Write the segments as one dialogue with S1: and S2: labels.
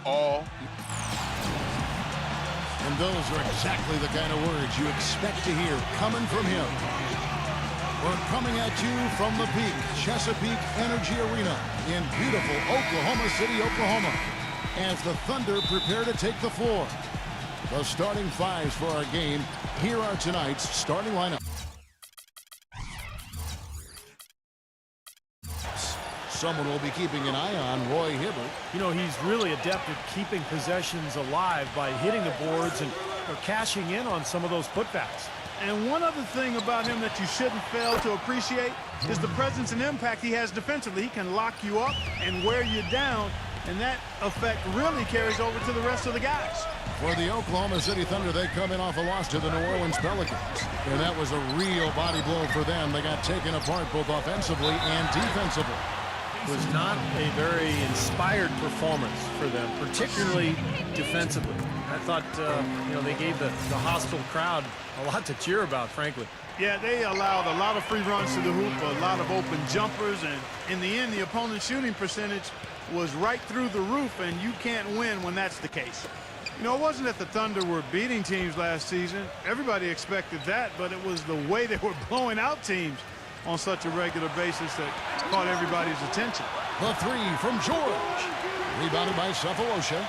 S1: all.
S2: And those are exactly the kind of words you expect to hear coming from him. We're coming at you from the Peak Chesapeake Energy Arena in beautiful Oklahoma City, Oklahoma, as the Thunder prepare to take the floor. The starting fives for our game. Here are tonight's starting lineup. Someone will be keeping an eye on Roy Hibbert.
S3: You know, he's really adept at keeping possessions alive by hitting the boards and cashing in on some of those putbacks.
S4: And one other thing about him that you shouldn't fail to appreciate is the presence and impact he has defensively. He can lock you up and wear you down, and that effect really carries over to the rest of the guys.
S2: For the Oklahoma City Thunder, they come in off a loss to the New Orleans Pelicans. And that was a real body blow for them. They got taken apart both offensively and defensively.
S3: It was not a very inspired performance for them, particularly defensively. I thought, you know, they gave the hostile crowd a lot to cheer about, frankly.
S4: Yeah, they allowed a lot of free runs to the hoop, a lot of open jumpers, and in the end, the opponent's shooting percentage was right through the roof, and you can't win when that's the case. You know, it wasn't that the Thunder were beating teams last season. Everybody expected that, but it was the way they were blowing out teams on such a regular basis that caught everybody's attention.
S2: The three from George. Rebounded by Cephalosha.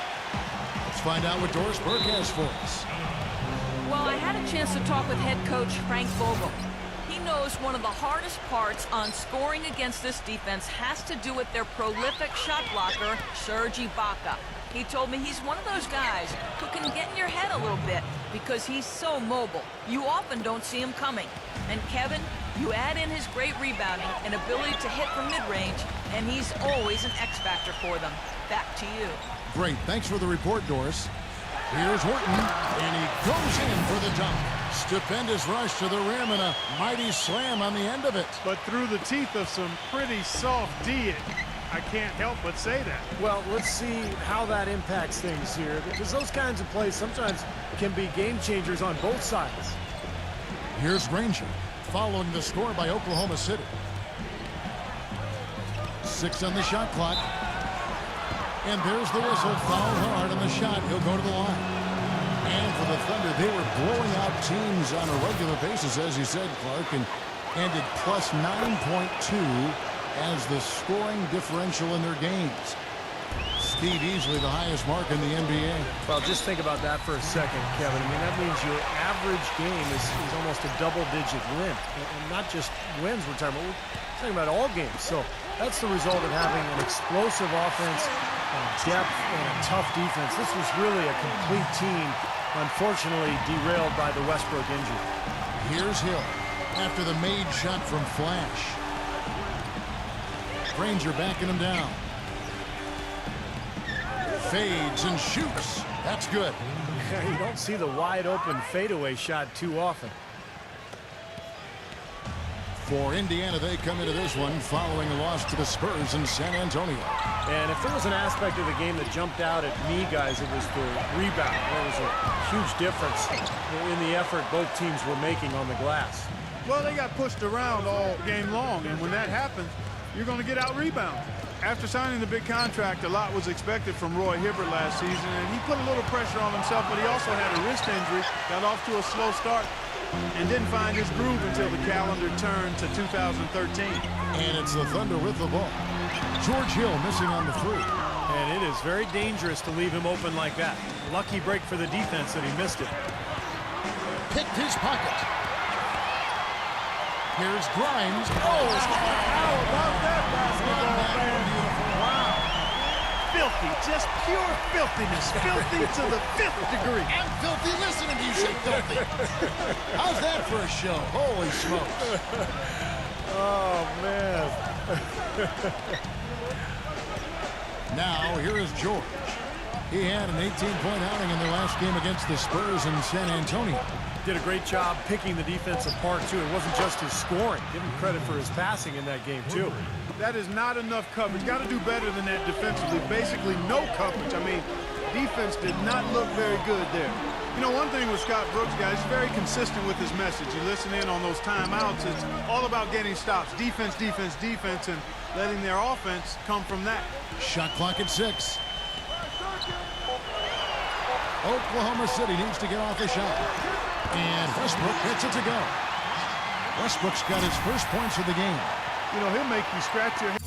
S2: Let's find out what Doris Burke has for us.
S5: Well, I had a chance to talk with head coach Frank Vogel. He knows one of the hardest parts on scoring against this defense has to do with their prolific shot blocker, Serge Ibaka. He told me he's one of those guys who can get in your head a little bit because he's so mobile. You often don't see him coming. And Kevin, you add in his great rebounding and ability to hit from mid-range, and he's always an X-factor for them. Back to you.
S2: Great. Thanks for the report, Doris. Here's Horton, and he goes in for the dunk. Stupendous rush to the rim and a mighty slam on the end of it.
S4: But through the teeth of some pretty soft D, I can't help but say that.
S3: Well, let's see how that impacts things here, because those kinds of plays sometimes can be game changers on both sides.
S2: Here's Granger, following the score by Oklahoma City. 6 on the shot clock. And there's the whistle. Foul hard on the shot. He'll go to the line. And for the Thunder, they were blowing out teams on a regular basis, as you said, Clark, and ended plus 9.2 as the scoring differential in their games. Steve, easily the highest mark in the NBA.
S3: Well, just think about that for a second, Kevin. I mean, that means your average game is almost a double-digit win. And not just wins we're talking about all games. So that's the result of having an explosive offense, depth, and a tough defense. This was really a complete team, unfortunately derailed by the Westbrook injury.
S2: Here's Hill after the made shot from Flash. Granger backing him down. Fades and shoots. That's good.
S3: You don't see the wide-open fadeaway shot too often.
S2: For Indiana, they come into this one following a loss to the Spurs in San Antonio.
S3: And if there was an aspect of the game that jumped out at me, guys, it was the rebound. There was a huge difference in the effort both teams were making on the glass.
S4: Well, they got pushed around all game long, and when that happens, you're going to get out-rebounded. After signing the big contract, a lot was expected from Roy Hibbert last season, and he put a little pressure on himself, but he also had a wrist injury, got off to a slow start, and didn't find his groove until the calendar turned to 2013.
S2: And it's the Thunder with the ball. George Hill missing on the three.
S3: And it is very dangerous to leave him open like that. Lucky break for the defense that he missed it.
S2: Picked his pocket. Here's Grimes. Oh,
S4: how about that basketball, man? Wow. Filthy, just pure filthiness. Filthy to the 5th degree.
S2: I'm filthy listening to you say filthy. How's that for a show? Holy smokes.
S3: Oh, man.
S2: Now, here is George. He had an 18-point outing in their last game against the Spurs in San Antonio.
S3: Did a great job picking the defense apart, too. It wasn't just his scoring. Give him credit for his passing in that game, too.
S4: That is not enough coverage. Got to do better than that defensively. Basically, no coverage. I mean, defense did not look very good there. You know, one thing with Scott Brooks, guys, he's very consistent with his message. You listen in on those timeouts. It's all about getting stops. Defense, defense, defense, and letting their offense come from that.
S2: Shot clock at 6. Oklahoma City needs to get off the shot. And Westbrook gets it to go. Westbrook's got his first points of the game.
S4: You know, he'll make you scratch your head.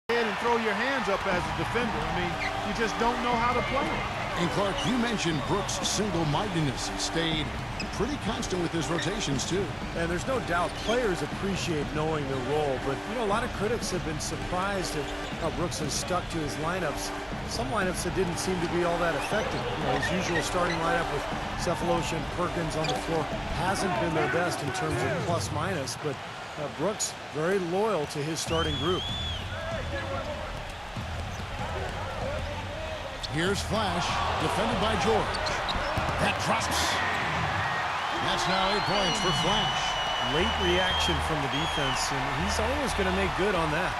S4: And throw your hands up as a defender. I mean, you just don't know how to play it.
S2: And Clark, you mentioned Brooks' single-mindedness. He stayed pretty constant with his rotations, too.
S3: And there's no doubt players appreciate knowing their role, but, you know, a lot of critics have been surprised at how Brooks has stuck to his lineups. Some lineups that didn't seem to be all that effective. You know, his usual starting lineup with Cephalosha and Perkins on the floor hasn't been their best in terms of plus-minus, but Brooks very loyal to his starting group.
S2: Here's Flash, defended by George. That drops. That's now 8 points for Flash.
S3: Late reaction from the defense, and he's always going to make good on that.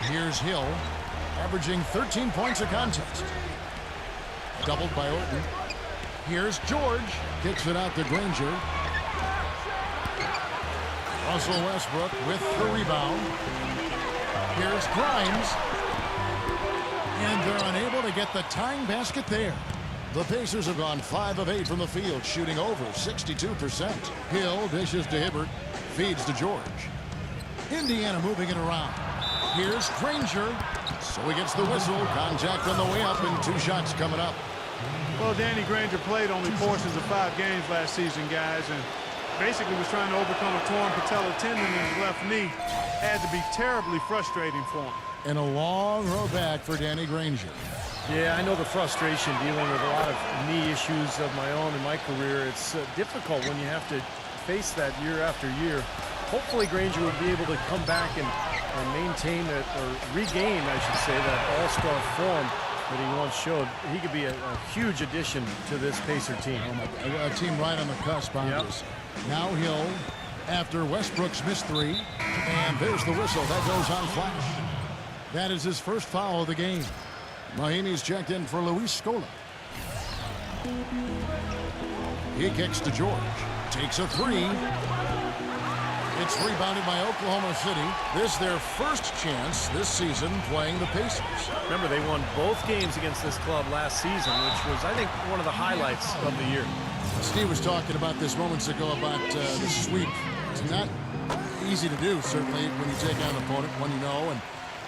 S2: Here's Hill, averaging 13 points a contest. Doubled by Orton. Here's George, kicks it out to Granger. Russell Westbrook with the rebound. Here's Grimes. And they're unable to get the tying basket there. The Pacers have gone 5 of 8 from the field, shooting over 62%. Hill dishes to Hibbert, feeds to George. Indiana moving it around. Here's Granger. So he gets the whistle. Contact on the way up and 2 shots coming up.
S4: Well, Danny Granger played only portions of 5 games last season, guys, and basically was trying to overcome a torn patella tendon in his left knee. Had to be terribly frustrating for him.
S2: And a long road back for Danny Granger.
S3: Yeah, I know the frustration dealing with a lot of knee issues of my own in my career. It's difficult when you have to face that year after year. Hopefully Granger will be able to come back and maintain it, or regain, I should say, that all-star form that he once showed. He could be a huge addition to this Pacer team.
S2: A team right on the cusp on this. Now Hill, after Westbrook's missed 3, and there's the whistle. That goes on Flash. That is his first foul of the game. Mahinmi's checked in for Luis Scola. He kicks to George. Takes a 3. It's rebounded by Oklahoma City. This their first chance this season playing the Pacers.
S3: Remember, they won both games against this club last season, which was, I think, one of the highlights of the year.
S2: Steve was talking about this moments ago about the sweep. It's not easy to do, certainly, when you take on an opponent, one you know, and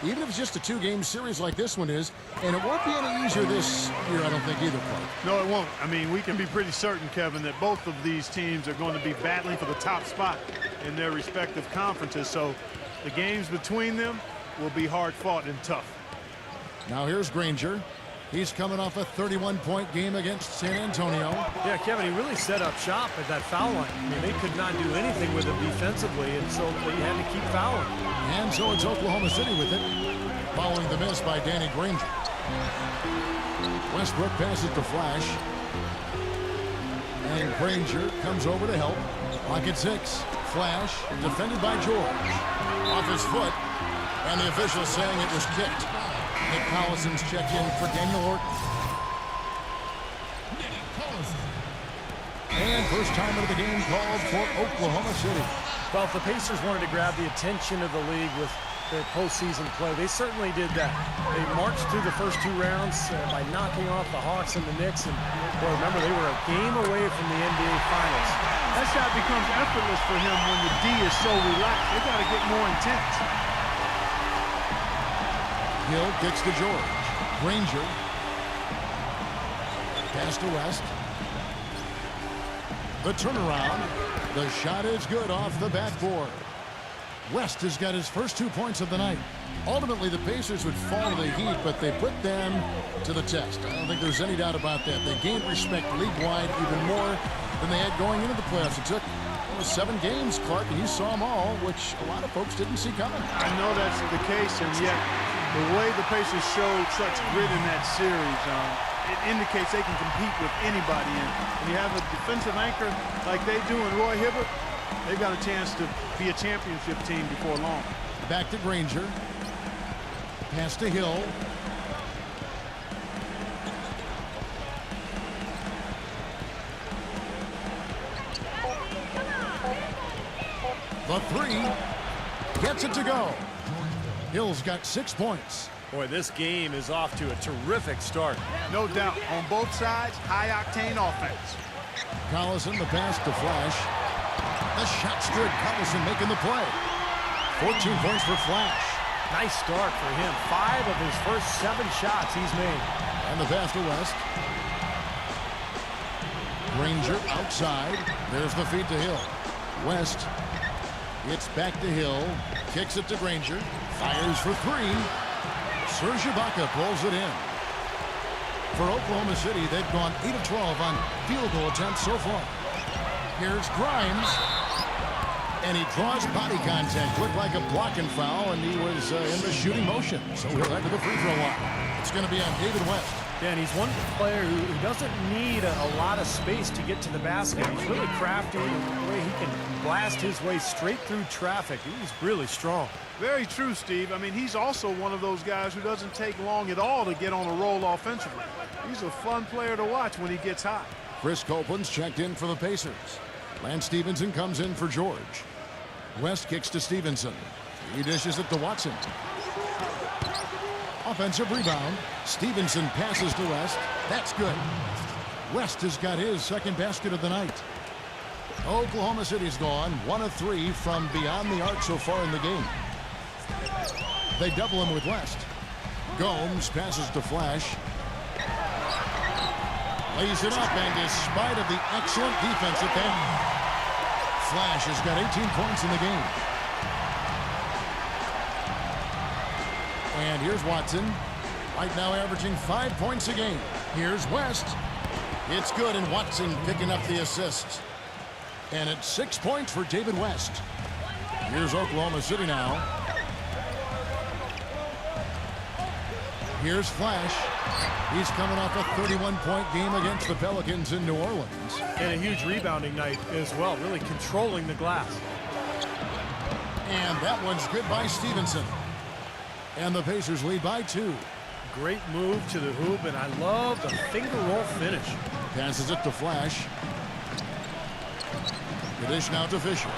S2: even if it's just a 2-game series like this one is, and it won't be any easier this year, I don't think, either, Clark.
S4: No, it won't. I mean, we can be pretty certain, Kevin, that both of these teams are going to be battling for the top spot in their respective conferences, so the games between them will be hard-fought and tough.
S2: Now here's Granger. He's coming off a 31-point game against San Antonio.
S3: Yeah, Kevin, he really set up shop at that foul line. I mean, they could not do anything with him defensively, and so they had to keep fouling.
S2: And so it's Oklahoma City with it, following the miss by Danny Granger. Westbrook passes to Flash. And Granger comes over to help. Clock at 6. Flash, defended by George. Off his foot, and the official saying it was kicked. Nick Collison's check in for Daniel Orton. And first time of the game called for Oklahoma City.
S3: Well, if the Pacers wanted to grab the attention of the league with their postseason play, they certainly did that. They marched through the first 2 rounds by knocking off the Hawks and the Knicks. And boy, remember, they were a game away from the NBA Finals.
S4: That shot becomes effortless for him when the D is so relaxed. They got to get more intense.
S2: Hill kicks to George. Granger. Pass to West. The turnaround. The shot is good off the backboard. West has got his first 2 points of the night. Ultimately, the Pacers would fall to the Heat, but they put them to the test. I don't think there's any doubt about that. They gained respect league-wide even more than they had going into the playoffs. It took 7 games, Clark, and you saw them all, which a lot of folks didn't see coming.
S4: I know that's the case, and yet the way the Pacers showed such grit in that series, it indicates they can compete with anybody. And when you have a defensive anchor like they do in Roy Hibbert, they've got a chance to be a championship team before long.
S2: Back to Granger. Pass to Hill. The three. Gets it to go. Hill's got 6 points.
S3: Boy, this game is off to a terrific start.
S4: No doubt. On both sides, high-octane offense.
S2: Collison, the pass to Flash. The shot stood. Collison making the play. 14 points for Flash.
S3: Nice start for him. 5 of his first 7 shots he's made.
S2: And the pass to West. Granger outside. There's the feed to Hill. West. It's back to Hill. Kicks it to Granger. Fires for 3. Serge Ibaka pulls it in. For Oklahoma City, they've gone 8 of 12 on field goal attempts so far. Here's Grimes. And he draws body contact. Looked like a blocking foul, and he was in the shooting motion. So he'll head to the free throw line. It's going to be on David West.
S3: Yeah, and he's one player who doesn't need a lot of space to get to the basket. He's really crafty in the way he can blast his way straight through traffic. He's really strong.
S4: Very true, Steve. I mean, he's also one of those guys who doesn't take long at all to get on a roll offensively. He's a fun player to watch when he gets hot.
S2: Chris Copeland's checked in for the Pacers. Lance Stevenson comes in for George. West kicks to Stevenson. He dishes it to Watson. Offensive rebound. Stevenson passes to West. That's good. West has got his second basket of the night. Oklahoma City's gone 1 of 3 from beyond the arc so far in the game. They double him with West. Gomes passes to Flash. Lays it up, and despite of the excellent defense at the end, Flash has got 18 points in the game. And here's Watson. Right now averaging 5 points a game. Here's West. It's good, and Watson picking up the assist. And it's 6 points for David West. Here's Oklahoma City now. Here's Flash. He's coming off a 31-point game against the Pelicans in New Orleans.
S3: And a huge rebounding night as well, really controlling the glass.
S2: And that one's good by Stevenson. And the Pacers lead by 2.
S3: Great move to the hoop, and I love the finger roll finish.
S2: Passes it to Flash. The dish now to Fisher.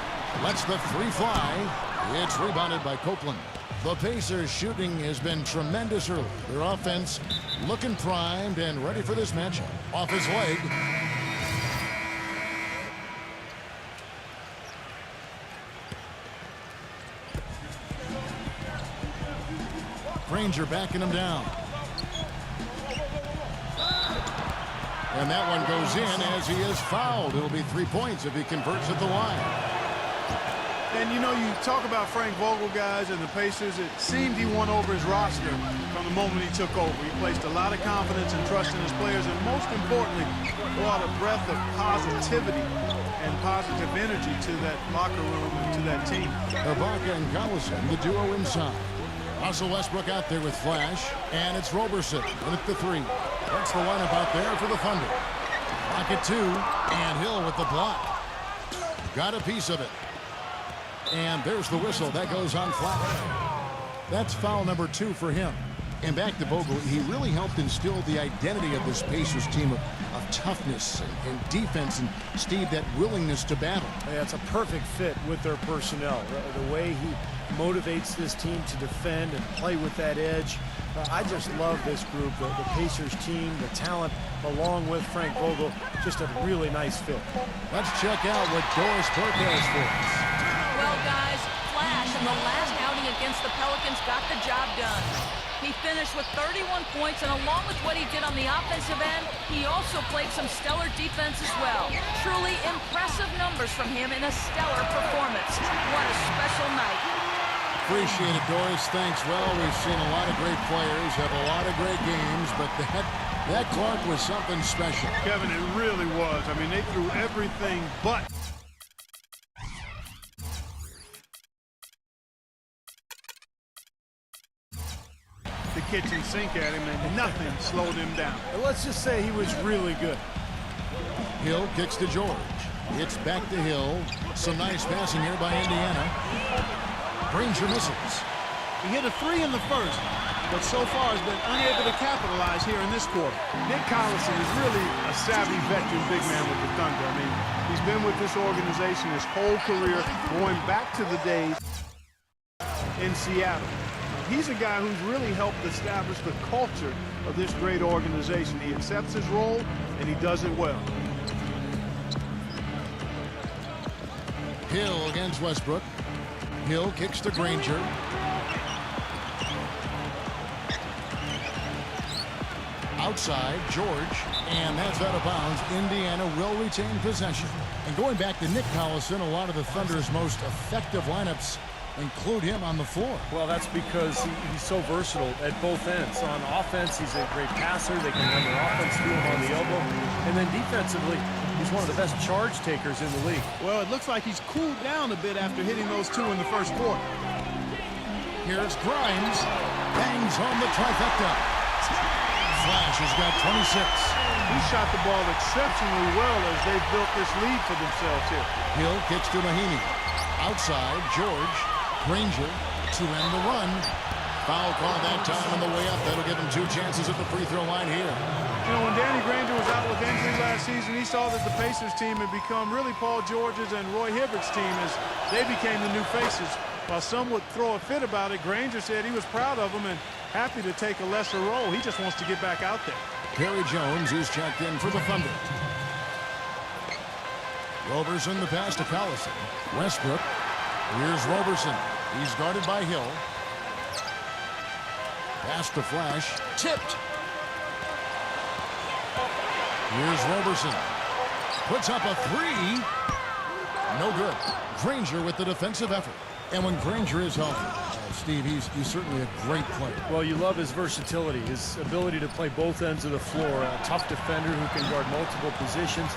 S2: Lets the 3 fly. It's rebounded by Copeland. The Pacers shooting has been tremendous early. Their offense looking primed and ready for this matchup. Off his leg. Granger backing him down. And that one goes in as he is fouled. It'll be 3 points if he converts at the line.
S4: And, you know, you talk about Frank Vogel, guys, and the Pacers. It seemed he won over his roster from the moment he took over. He placed a lot of confidence and trust in his players, and most importantly, brought a breath of positivity and positive energy to that locker room and to that team.
S2: Ibaka and Collison, the duo inside. Russell Westbrook out there with Flash, and it's Roberson with the 3. That's the lineup out there for the Thunder. Rocket 2, and Hill with the block. Got a piece of it. And there's the whistle. That goes on Flash. That's foul number 2 for him. And back to Vogel, he really helped instill the identity of this Pacers team of toughness and defense, and Steve, that willingness to battle.
S3: Yeah, it's a perfect fit with their personnel. The way he motivates this team to defend and play with that edge. I just love this group, the Pacers team, the talent, along with Frank Vogel. Just a really nice fit.
S2: Let's check out what Doris Burke has for us.
S5: Well, guys, Flash in the last outing against the Pelicans got the job done. He finished with 31 points, and along with what he did on the offensive end, he also played some stellar defense as well. Truly impressive numbers from him in a stellar performance. What a special night.
S2: Appreciate it, Doris. Thanks. Well, we've seen a lot of great players have a lot of great games, but that Clark was something special.
S4: Kevin, it really was. I mean, they threw everything but. The kitchen sink at him, and nothing slowed him down.
S3: And let's just say he was really good.
S2: Hill kicks to George. It's back to Hill. Some nice passing here by Indiana. Granger misses.
S4: He hit a 3 in the first, but so far has been unable to capitalize here in this quarter. Nick Collison is really a savvy veteran big man with the Thunder. I mean, he's been with this organization his whole career, going back to the days in Seattle. He's a guy who's really helped establish the culture of this great organization. He accepts his role, and he does it well.
S2: Hill against Westbrook. Hill kicks to Granger. Outside, George, and that's out of bounds. Indiana will retain possession. And going back to Nick Collison, a lot of the Thunder's most effective lineups include him on the floor.
S3: Well, that's because he's so versatile at both ends. On offense, he's a great passer. They can run their offense through him on the elbow. And then defensively, he's one of the best charge takers in the league.
S4: Well, it looks like he's cooled down a bit after hitting those 2 in the first quarter.
S2: Here's Grimes. Bangs home the trifecta. Flash has got 26.
S4: He shot the ball exceptionally well as they built this lead for themselves here.
S2: Hill kicks to Mahinmi. Outside, George. Granger to end the run. Foul call that time on the way up. That'll give him 2 chances at the free throw line here.
S4: You know, when Danny Granger was out with injury last season, he saw that the Pacers team had become really Paul George's and Roy Hibbert's team as they became the new faces. While some would throw a fit about it, Granger said he was proud of them and happy to take a lesser role. He just wants to get back out there.
S2: Perry Jones is checked in for the Thunder. Roberson the pass to Collison. Westbrook. Here's Roberson. He's guarded by Hill. Pass to Flash. Tipped. Here's Roberson. Puts up a 3. No good. Granger with the defensive effort. And when Granger is healthy, Steve, he's certainly a great player.
S3: Well, you love his versatility, his ability to play both ends of the floor. A tough defender who can guard multiple positions.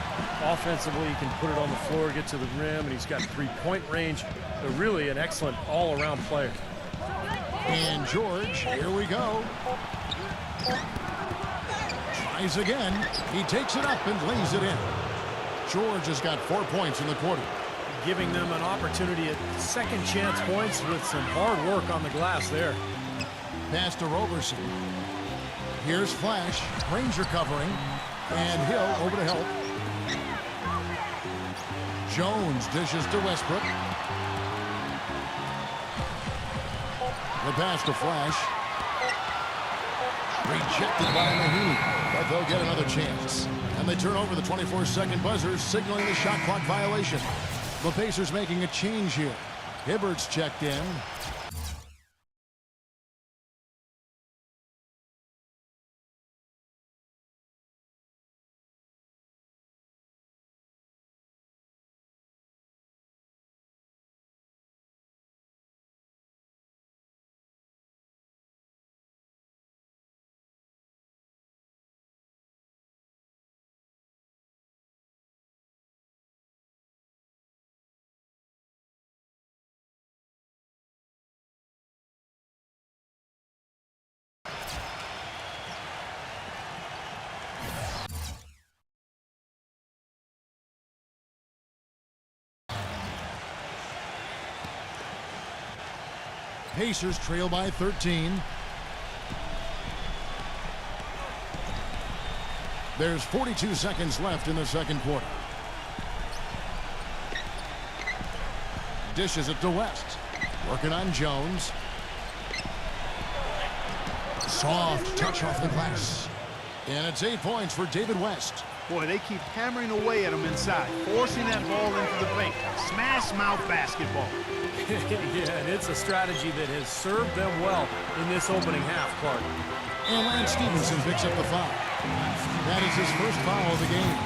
S3: Offensively, he can put it on the floor, get to the rim, and he's got 3-point range. But really an excellent all-around player.
S2: And George, here we go. Tries again. He takes it up and lays it in. George has got 4 points in the quarter.
S3: Giving them an opportunity at second chance points with some hard work on the glass there.
S2: Pass to Roberson. Here's Flash. Granger covering. And Hill over to help. Jones dishes to Westbrook. The pass to Flash. Rejected by Mahinmi, but they'll get another chance. And they turn over the 24-second buzzer, signaling the shot clock violation. The Pacers making a change here. Hibbert's checked in. Pacers trail by 13. There's 42 seconds left in the second quarter. Dishes it to West. Working on Jones. Soft touch off the glass. And it's 8 points for David West.
S4: Boy, they keep hammering away at him inside, forcing that ball into the paint. Smash mouth basketball.
S3: Yeah, and it's a strategy that has served them well in this opening half, Clark.
S2: And Lance Stevenson picks up the foul. That is his first foul of the game.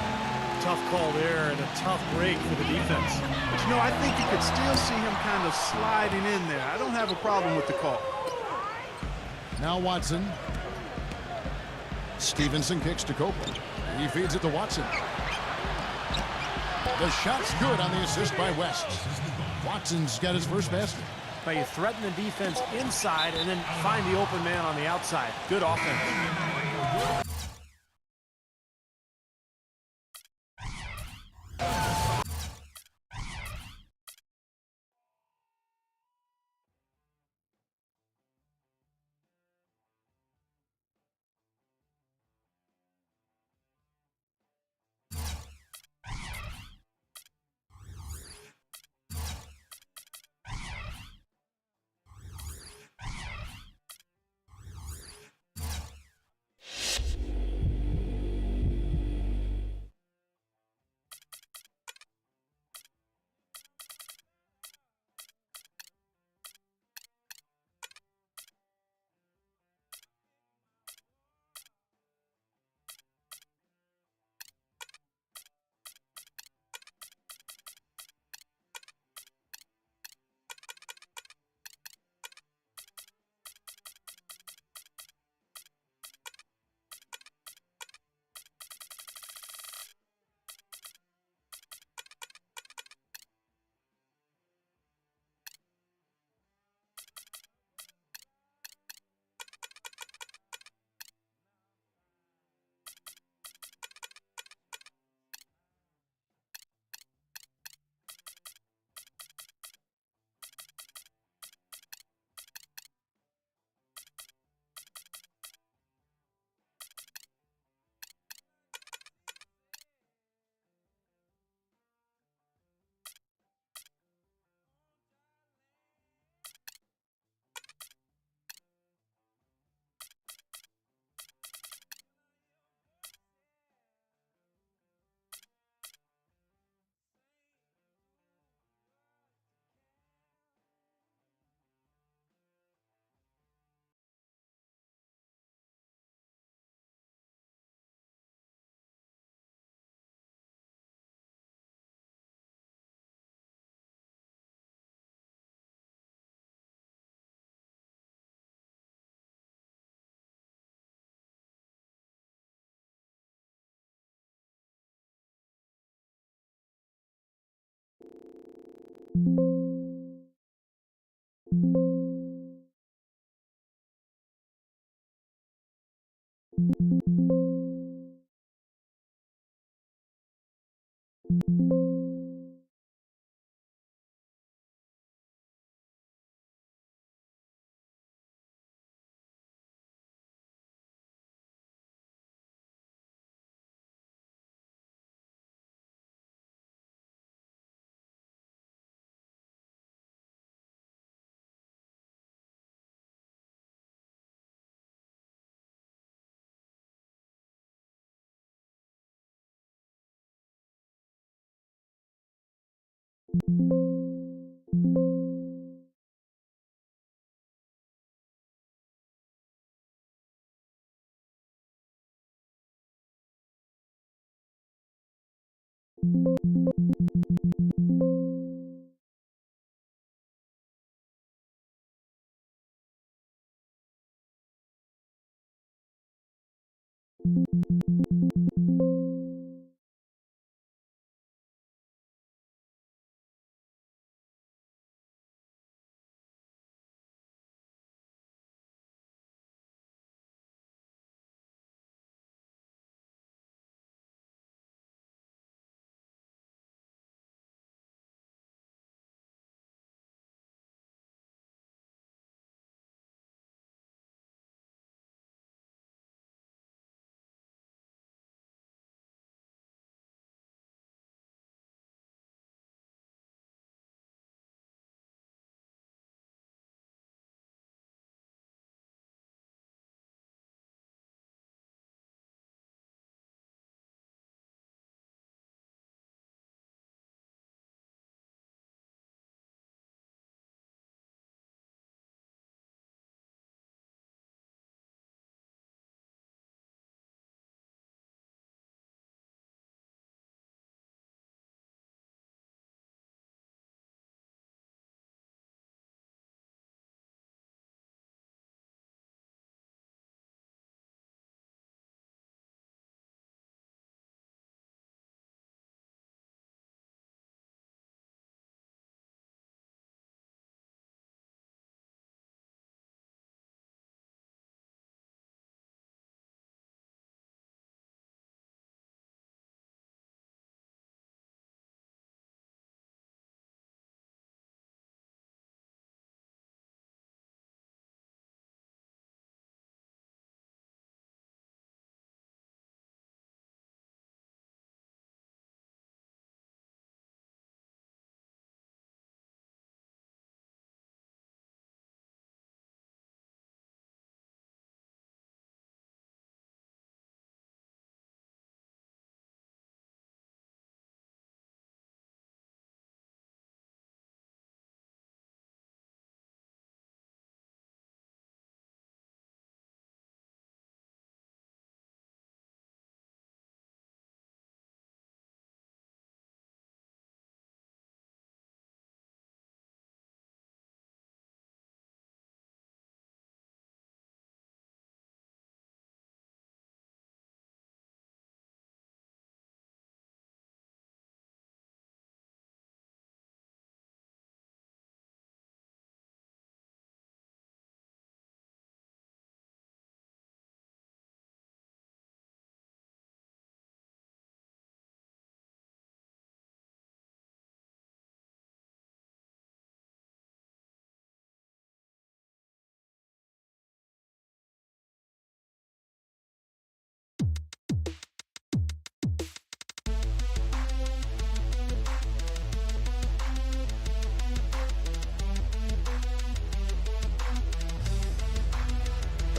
S3: Tough call there and a tough break for the defense.
S4: But, you know, I think you could still see him kind of sliding in there. I don't have a problem with the call.
S2: Now Watson. Stevenson kicks to Copeland. He feeds it to Watson. The shot's good on the assist by West. Watson's got his first basket.
S3: Now you threaten the defense inside and then find the open man on the outside. Good offense.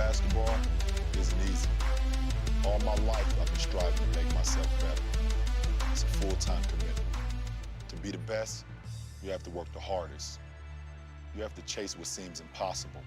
S1: basketball isn't easy. All my life, I've been striving to make myself better. It's a full-time commitment. To be the best, you have to work the hardest. You have to chase what seems impossible.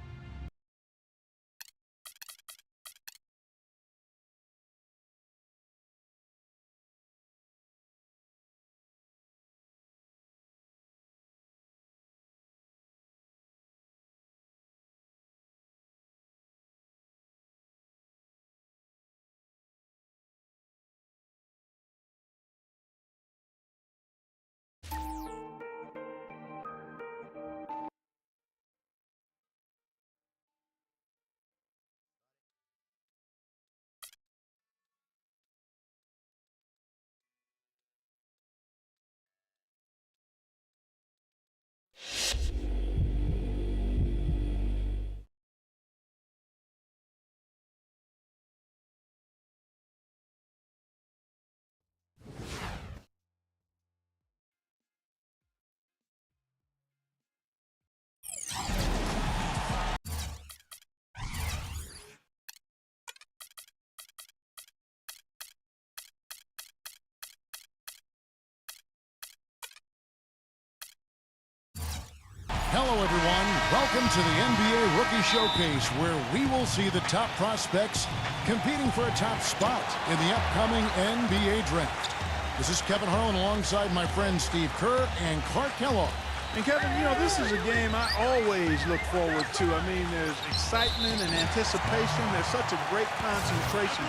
S2: Hello, everyone. Welcome to the NBA Rookie Showcase, where we will see the top prospects competing for a top spot in the upcoming NBA Draft. This is Kevin Harlan alongside my friends Steve Kerr and Clark Kellogg.
S4: And Kevin, you know, this is a game I always look forward to. I mean, there's excitement and anticipation. There's such a great concentration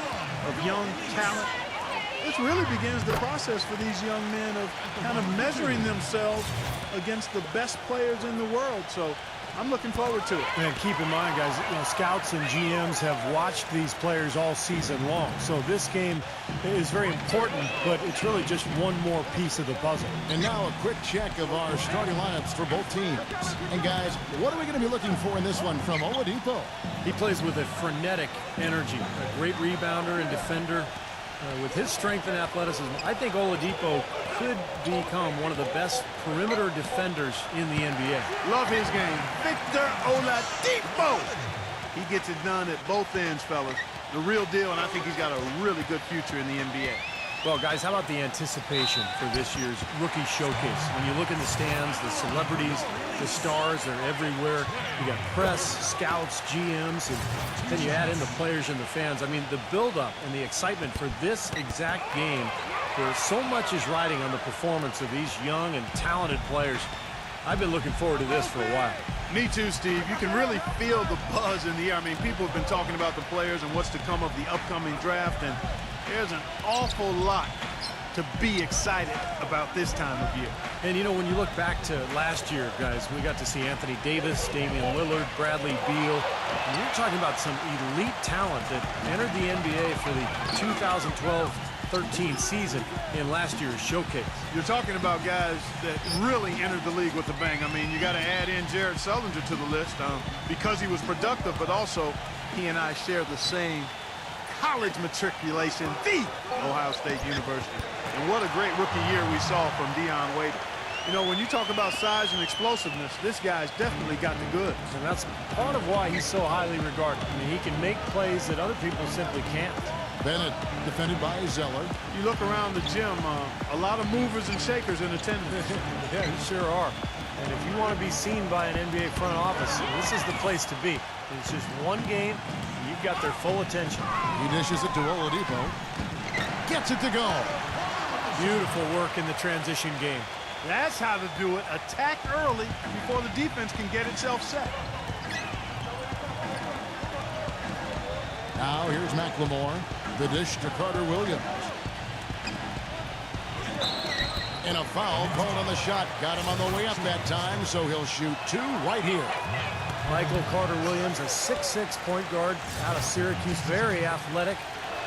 S4: of young talent. This really begins the process for these young men of kind of measuring themselves against the best players in the world. So I'm looking forward to it.
S3: And keep in mind, guys, you know, scouts and GMs have watched these players all season long. So this game is very important, but it's really just one more piece of the puzzle.
S2: And now a quick check of our starting lineups for both teams. And guys, what are we going to be looking for in this one from Oladipo?
S3: He plays with a frenetic energy, a great rebounder and defender. With his strength and athleticism, I think Oladipo could become one of the best perimeter defenders in the NBA.
S4: Love his game. Victor Oladipo. He gets it done at both ends, fellas. The real deal, and I think he's got a really good future in the NBA.
S3: Well, guys, how about the anticipation for this year's Rookie Showcase? When you look in the stands, the celebrities, the stars are everywhere. You got press, scouts, GMs, and then you add in the players and the fans. I mean, the buildup and the excitement for this exact game, there's so much is riding on the performance of these young and talented players. I've been looking forward to this for a while.
S4: Me too, Steve. You can really feel the buzz in the air. I mean, people have been talking about the players and what's to come of the upcoming draft, and there's an awful lot to be excited about this time of year.
S3: And, you know, when you look back to last year, guys, we got to see Anthony Davis, Damian Lillard, Bradley Beal. And you're talking about some elite talent that entered the NBA for the 2012-13 season in last year's showcase.
S4: You're talking about guys that really entered the league with a bang. I mean, you got to add in Jared Sullinger to the list because he was productive, but also he and I share the same college matriculation, the Ohio State University. And what a great rookie year we saw from Deion Waiters. You know, when you talk about size and explosiveness, this guy's definitely got the goods.
S3: And that's part of why he's so highly regarded. I mean, he can make plays that other people simply can't.
S2: Bennett defended by Zeller.
S4: You look around the gym, a lot of movers and shakers in attendance.
S3: Yeah, you sure are. And if you want to be seen by an NBA front office, this is the place to be. It's just one game. You've got their full attention.
S2: He dishes it to Oladipo. Gets it to go.
S3: Beautiful work in the transition game.
S4: That's how to do it. Attack early before the defense can get itself set.
S2: Now here's McLemore. The dish to Carter Williams. And a foul called on the shot. Got him on the way up that time, so he'll shoot two right here.
S3: Michael Carter-Williams, a 6'6" point guard out of Syracuse, very athletic,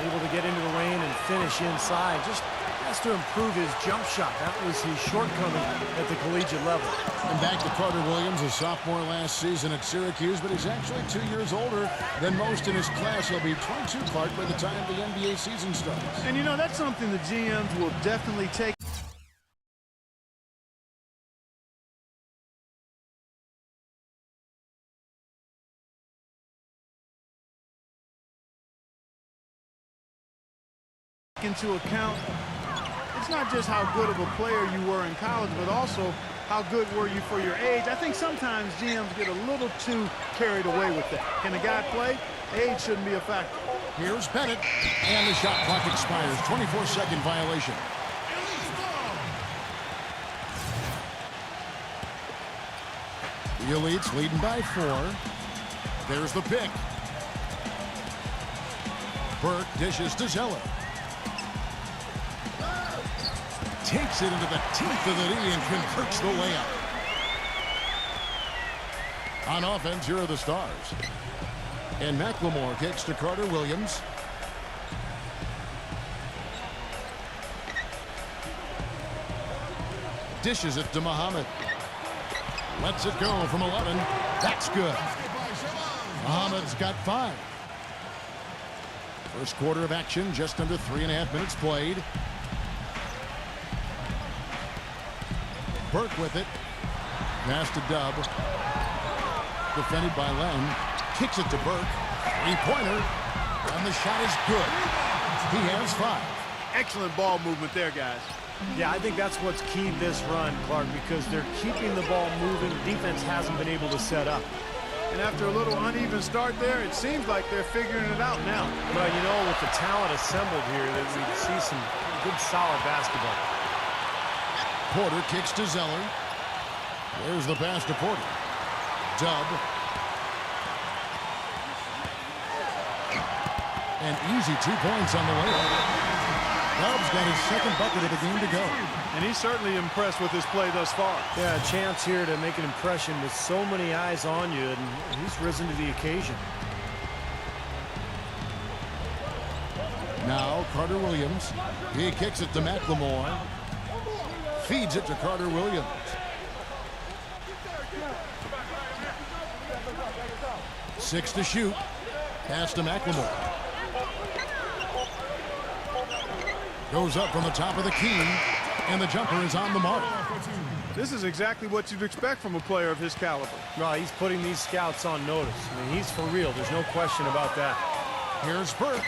S3: able to get into the lane and finish inside. Just has to improve his jump shot. That was his shortcoming at the collegiate level.
S2: And back to Carter Williams, a sophomore last season at Syracuse, but he's actually 2 years older than most in his class. He'll be 22, Clark, by the time the NBA season starts.
S4: And, you know, that's something the GMs will definitely take into account, it's not just how good of a player you were in college, but also how good were you for your age. I think sometimes GMs get a little too carried away with that. Can a guy play? Age shouldn't be a factor.
S2: Here's Bennett, and the shot clock expires. 24-second violation. The Elites leading by 4. There's the pick. Burke dishes to Zeller. Takes it into the teeth of the knee and converts the layup. On offense, here are the Stars. And McLemore kicks to Carter Williams. Dishes it to Muhammad. Lets it go from 11. That's good. Muhammad's got 5. First quarter of action, just under 3.5 minutes played. Burke with it. Pass to Dub. Defended by Len. Kicks it to Burke. Three-pointer. And the shot is good. He has 5.
S4: Excellent ball movement there, guys.
S3: Yeah, I think that's what's keyed this run, Clark, because they're keeping the ball moving. Defense hasn't been able to set up.
S4: And after a little uneven start there, it seems like they're figuring it out now.
S3: Well, you know, with the talent assembled here, that we see some good, solid basketball.
S2: Porter kicks to Zeller. There's the pass to Porter. Dub. And easy 2 points on the layup. Dub's got his second bucket of the game to go.
S4: And he's certainly impressed with his play thus far.
S3: Yeah, a chance here to make an impression with so many eyes on you, and he's risen to the occasion.
S2: Now Carter Williams. He kicks it to McLemore. Feeds it to Carter Williams. Six to shoot. Pass to McLemore. Goes up from the top of the key, and the jumper is on the mark.
S4: This is exactly what you'd expect from a player of his caliber.
S3: Well, he's putting these scouts on notice. I mean, he's for real. There's no question about that.
S2: Here's Burke.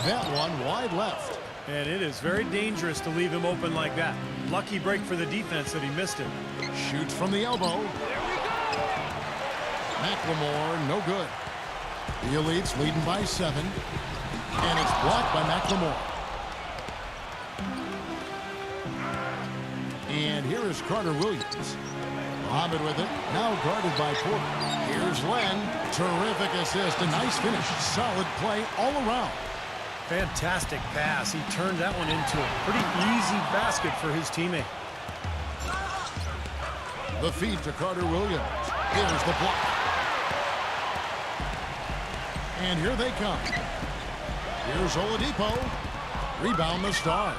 S2: That one wide left.
S3: And it is very dangerous to leave him open like that. Lucky break for the defense that he missed it.
S2: Shoots from the elbow. McLemore, no good. The Elites leading by 7. And it's blocked by McLemore. And here is Carter Williams. Muhammad with it. Now guarded by Porter. Here's Len. Terrific assist. A nice finish. Solid play all around.
S3: Fantastic pass. He turned that one into a pretty easy basket for his teammate.
S2: The feed to Carter Williams. Here's the block. And here they come. Here's Oladipo. Rebound the Stars.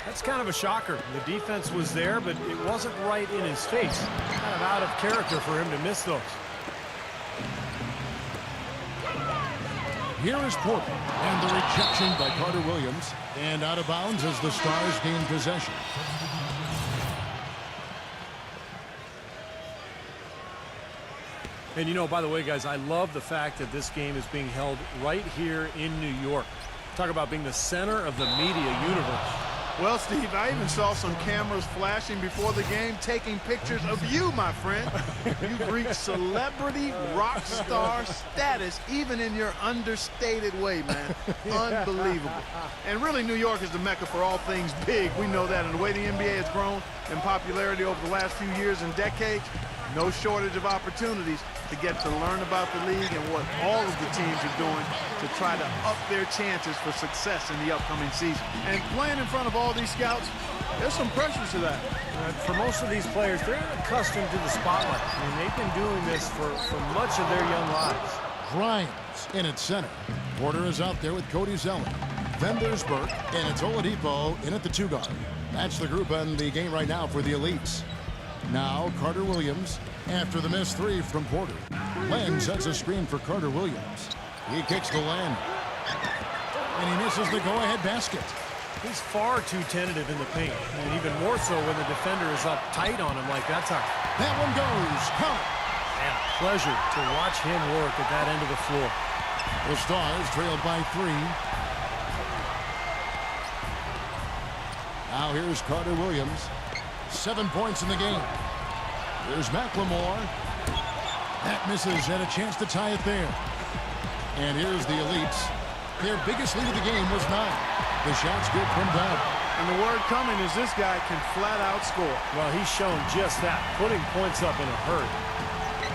S3: That's kind of a shocker. The defense was there, but it wasn't right in his face. Kind of out of character for him to miss those.
S2: Here is Porter. And the rejection by Carter Williams. And out of bounds as the Stars gain possession.
S3: And you know, by the way, guys, I love the fact that this game is being held right here in New York. Talk about being the center of the media universe.
S4: Well, Steve, I even saw some cameras flashing before the game, taking pictures of you, my friend. You've reached celebrity rock star status, even in your understated way, man. Unbelievable. And really, New York is the mecca for all things big. We know that. And the way the NBA has grown in popularity over the last few years and decades, no shortage of opportunities to get to learn about the league and what all of the teams are doing to try to up their chances for success in the upcoming season. And playing in front of all these scouts, there's some pressure to that.
S3: For most of these players, they're accustomed to the spotlight. I mean, they've been doing this for much of their young lives.
S2: Grimes in at center. Porter is out there with Cody Zeller. Then there's Burke, and it's Oladipo in at the 2 guard. That's the group in the game right now for the Elites. Now Carter Williams after the missed 3 from Porter. Len sets a screen for Carter Williams. He kicks to Len. And he misses the go-ahead basket.
S3: He's far too tentative in the paint, and even more so when the defender is up tight on him like that time.
S2: That one goes. Count.
S3: And a pleasure to watch him work at that end of the floor.
S2: The Stars trailed by 3. Now here's Carter Williams. 7 points in the game. Here's McLemore. That misses, and a chance to tie it there. And here's the Elites. Their biggest lead of the game was 9. The shot's good from Bud.
S4: And the word coming is this guy can flat out score.
S3: Well, he's shown just that, putting points up in a hurry.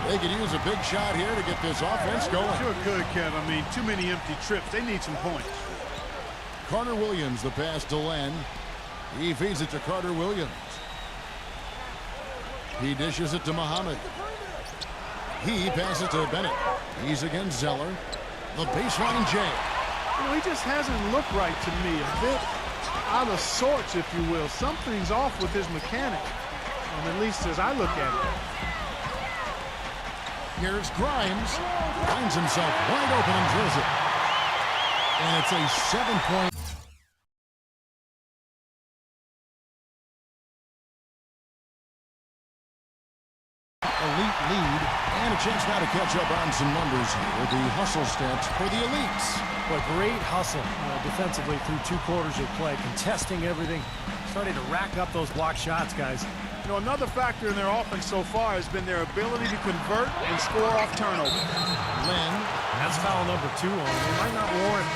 S2: They could use a big shot here to get this offense going.
S4: Sure could, Kev. I mean, too many empty trips. They need some points.
S2: Carter Williams, the pass to Len. He feeds it to Carter Williams. He dishes it to Muhammad. He passes to Bennett. He's against Zeller. The baseline J.
S4: You know, he just hasn't looked right to me. A bit out of sorts, if you will. Something's off with his mechanics, at least as I look at it.
S2: Here's Grimes. Finds himself wide open and drills it. And it's a 7-point. Elite lead, and a chance now to catch up on some numbers here. The hustle stats for the Elites.
S3: But great hustle defensively through 2 quarters of play, contesting everything, starting to rack up those block shots, guys.
S4: You know, another factor in their offense so far has been their ability to convert and score off turnovers.
S2: Len.
S3: That's foul number 2 on him. It might not warrant.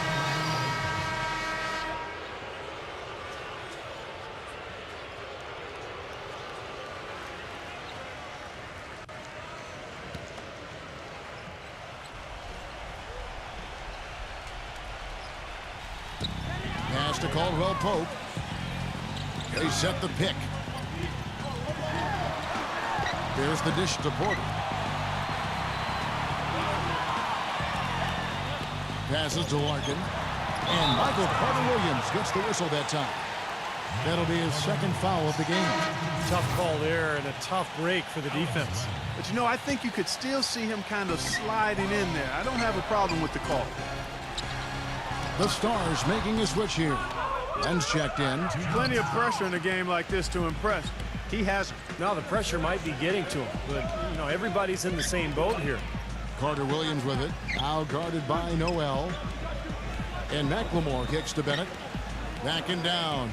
S2: Pass to Caldwell Pope. They set the pick. There's the dish to Porter. Passes to Larkin. And Michael Carter Williams gets the whistle that time. That'll be his 2nd foul of the game.
S3: Tough call there and a tough break for the defense.
S4: But, you know, I think you could still see him kind of sliding in there. I don't have a problem with the call.
S2: The Stars making a switch here. Len's checked in.
S4: There's plenty of pressure in a game like this to impress. He hasn't.
S3: Now the pressure might be getting to him, but, you know, everybody's in the same boat here.
S2: Carter Williams with it. Now guarded by Noel. And McLemore kicks to Bennett. Backing down.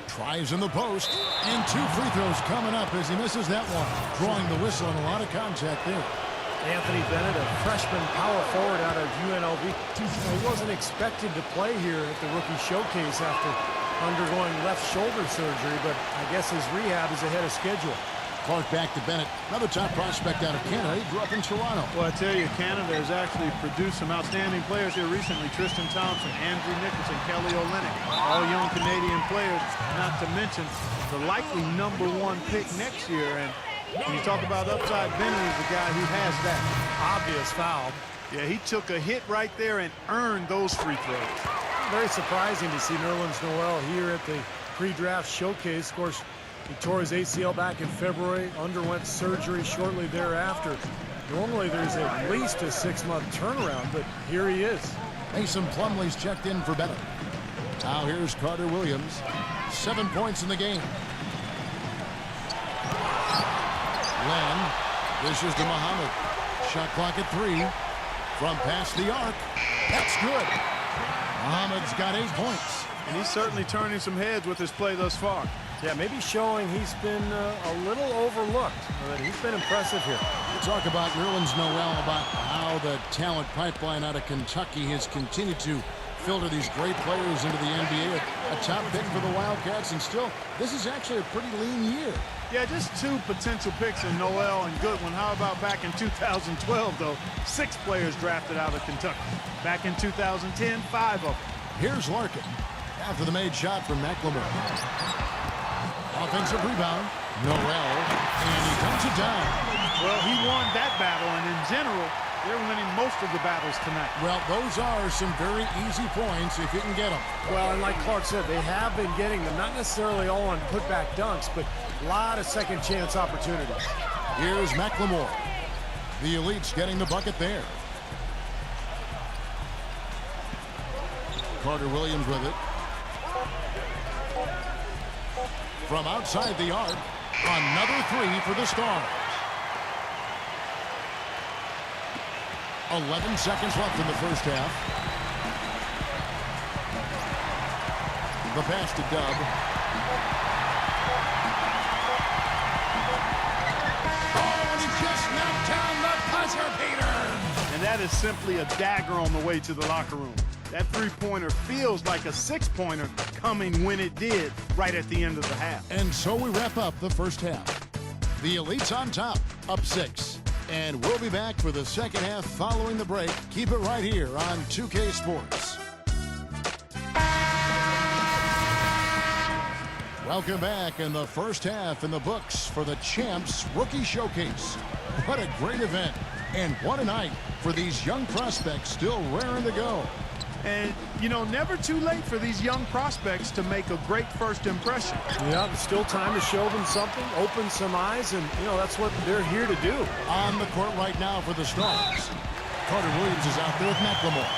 S2: Tries in the post. And 2 free throws coming up as he misses that one. Drawing the whistle and a lot of contact there.
S3: Anthony Bennett, a freshman power forward out of UNLV. He wasn't expected to play here at the rookie showcase after undergoing left shoulder surgery, but I guess his rehab is ahead of schedule.
S2: Clark back to Bennett. Another top prospect out of Canada. He grew up in Toronto.
S4: Well, I tell you, Canada has actually produced some outstanding players here recently. Tristan Thompson, Andrew Nicholson, Kelly Olynyk, all young Canadian players, not to mention the likely #1 pick next year. And when you talk about upside, Benny is the guy who has that.
S3: Obvious foul.
S4: Yeah, he took a hit right there and earned those free throws.
S3: Very surprising to see Nerlens Noel here at the pre-draft showcase. Of course, he tore his ACL back in February, underwent surgery shortly thereafter. Normally there's at least a 6-month turnaround, but here he is.
S2: Mason Plumlee's checked in for Bennett. Now here's Carter Williams. 7 points in the game. Len dishes to Muhammad. Shot clock at 3. From past the arc. That's good. Muhammad's got 8 points.
S4: And he's certainly turning some heads with his play thus far.
S3: Yeah, maybe showing he's been a little overlooked. But he's been impressive here.
S2: Talk about Nerlens Noel, about how the talent pipeline out of Kentucky has continued to filter these great players into the NBA. A top pick for the Wildcats, and still, this is actually a pretty lean year.
S4: Yeah, just 2 potential picks in Noel and Goodwin. How about back in 2012, though? 6 players drafted out of Kentucky. Back in 2010, 5 of them.
S2: Here's Larkin after the made shot from McLemore. Offensive rebound. Noel, and he comes it down.
S4: Well, he won that battle, and in general, they're winning most of the battles tonight.
S2: Well, those are some very easy points if you can get them.
S3: Well, and like Clark said, they have been getting them, not necessarily all on putback dunks, but a lot of second chance opportunities.
S2: Here's McLemore. The Elites getting the bucket there. Carter Williams with it. From outside the arc, another 3 for the Stars. 11 seconds left in the first half. The pass to Dub. Oh, and he just knocked down the buzzer beater.
S4: And that is simply a dagger on the way to the locker room. That three-pointer feels like a six-pointer coming when it did right at the end of the half.
S2: And so we wrap up the first half. The Elite's on top, up 6. And we'll be back for the second half following the break. Keep it right here on 2K Sports. Welcome back in the first half in the books for the Champs Rookie Showcase. What a great event. And what a night for these young prospects still raring to go.
S4: And, you know, never too late for these young prospects to make a great first impression.
S3: Yeah, still time to show them something, open some eyes, and, you know, that's what they're here to do.
S2: On the court right now for the Stars. Carter Williams is out there with McLemore.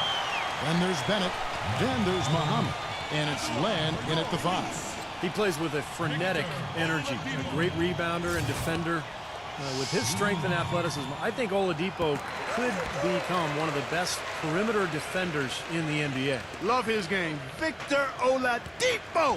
S2: Then there's Bennett. Then there's Muhammad. And it's Len in at the 5.
S3: He plays with a frenetic energy, a great rebounder and defender. With his strength and athleticism, I think Oladipo could become one of the best perimeter defenders in the NBA.
S4: Love his game. Victor Oladipo.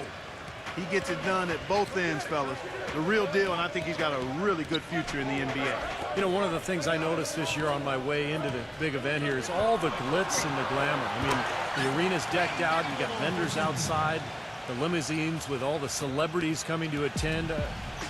S4: He gets it done at both ends, fellas. The real deal, and I think he's got a really good future in the NBA.
S3: You know, one of the things I noticed this year on my way into the big event here is all the glitz and the glamour. I mean, the arena's decked out. You got vendors outside, the limousines with all the celebrities coming to attend.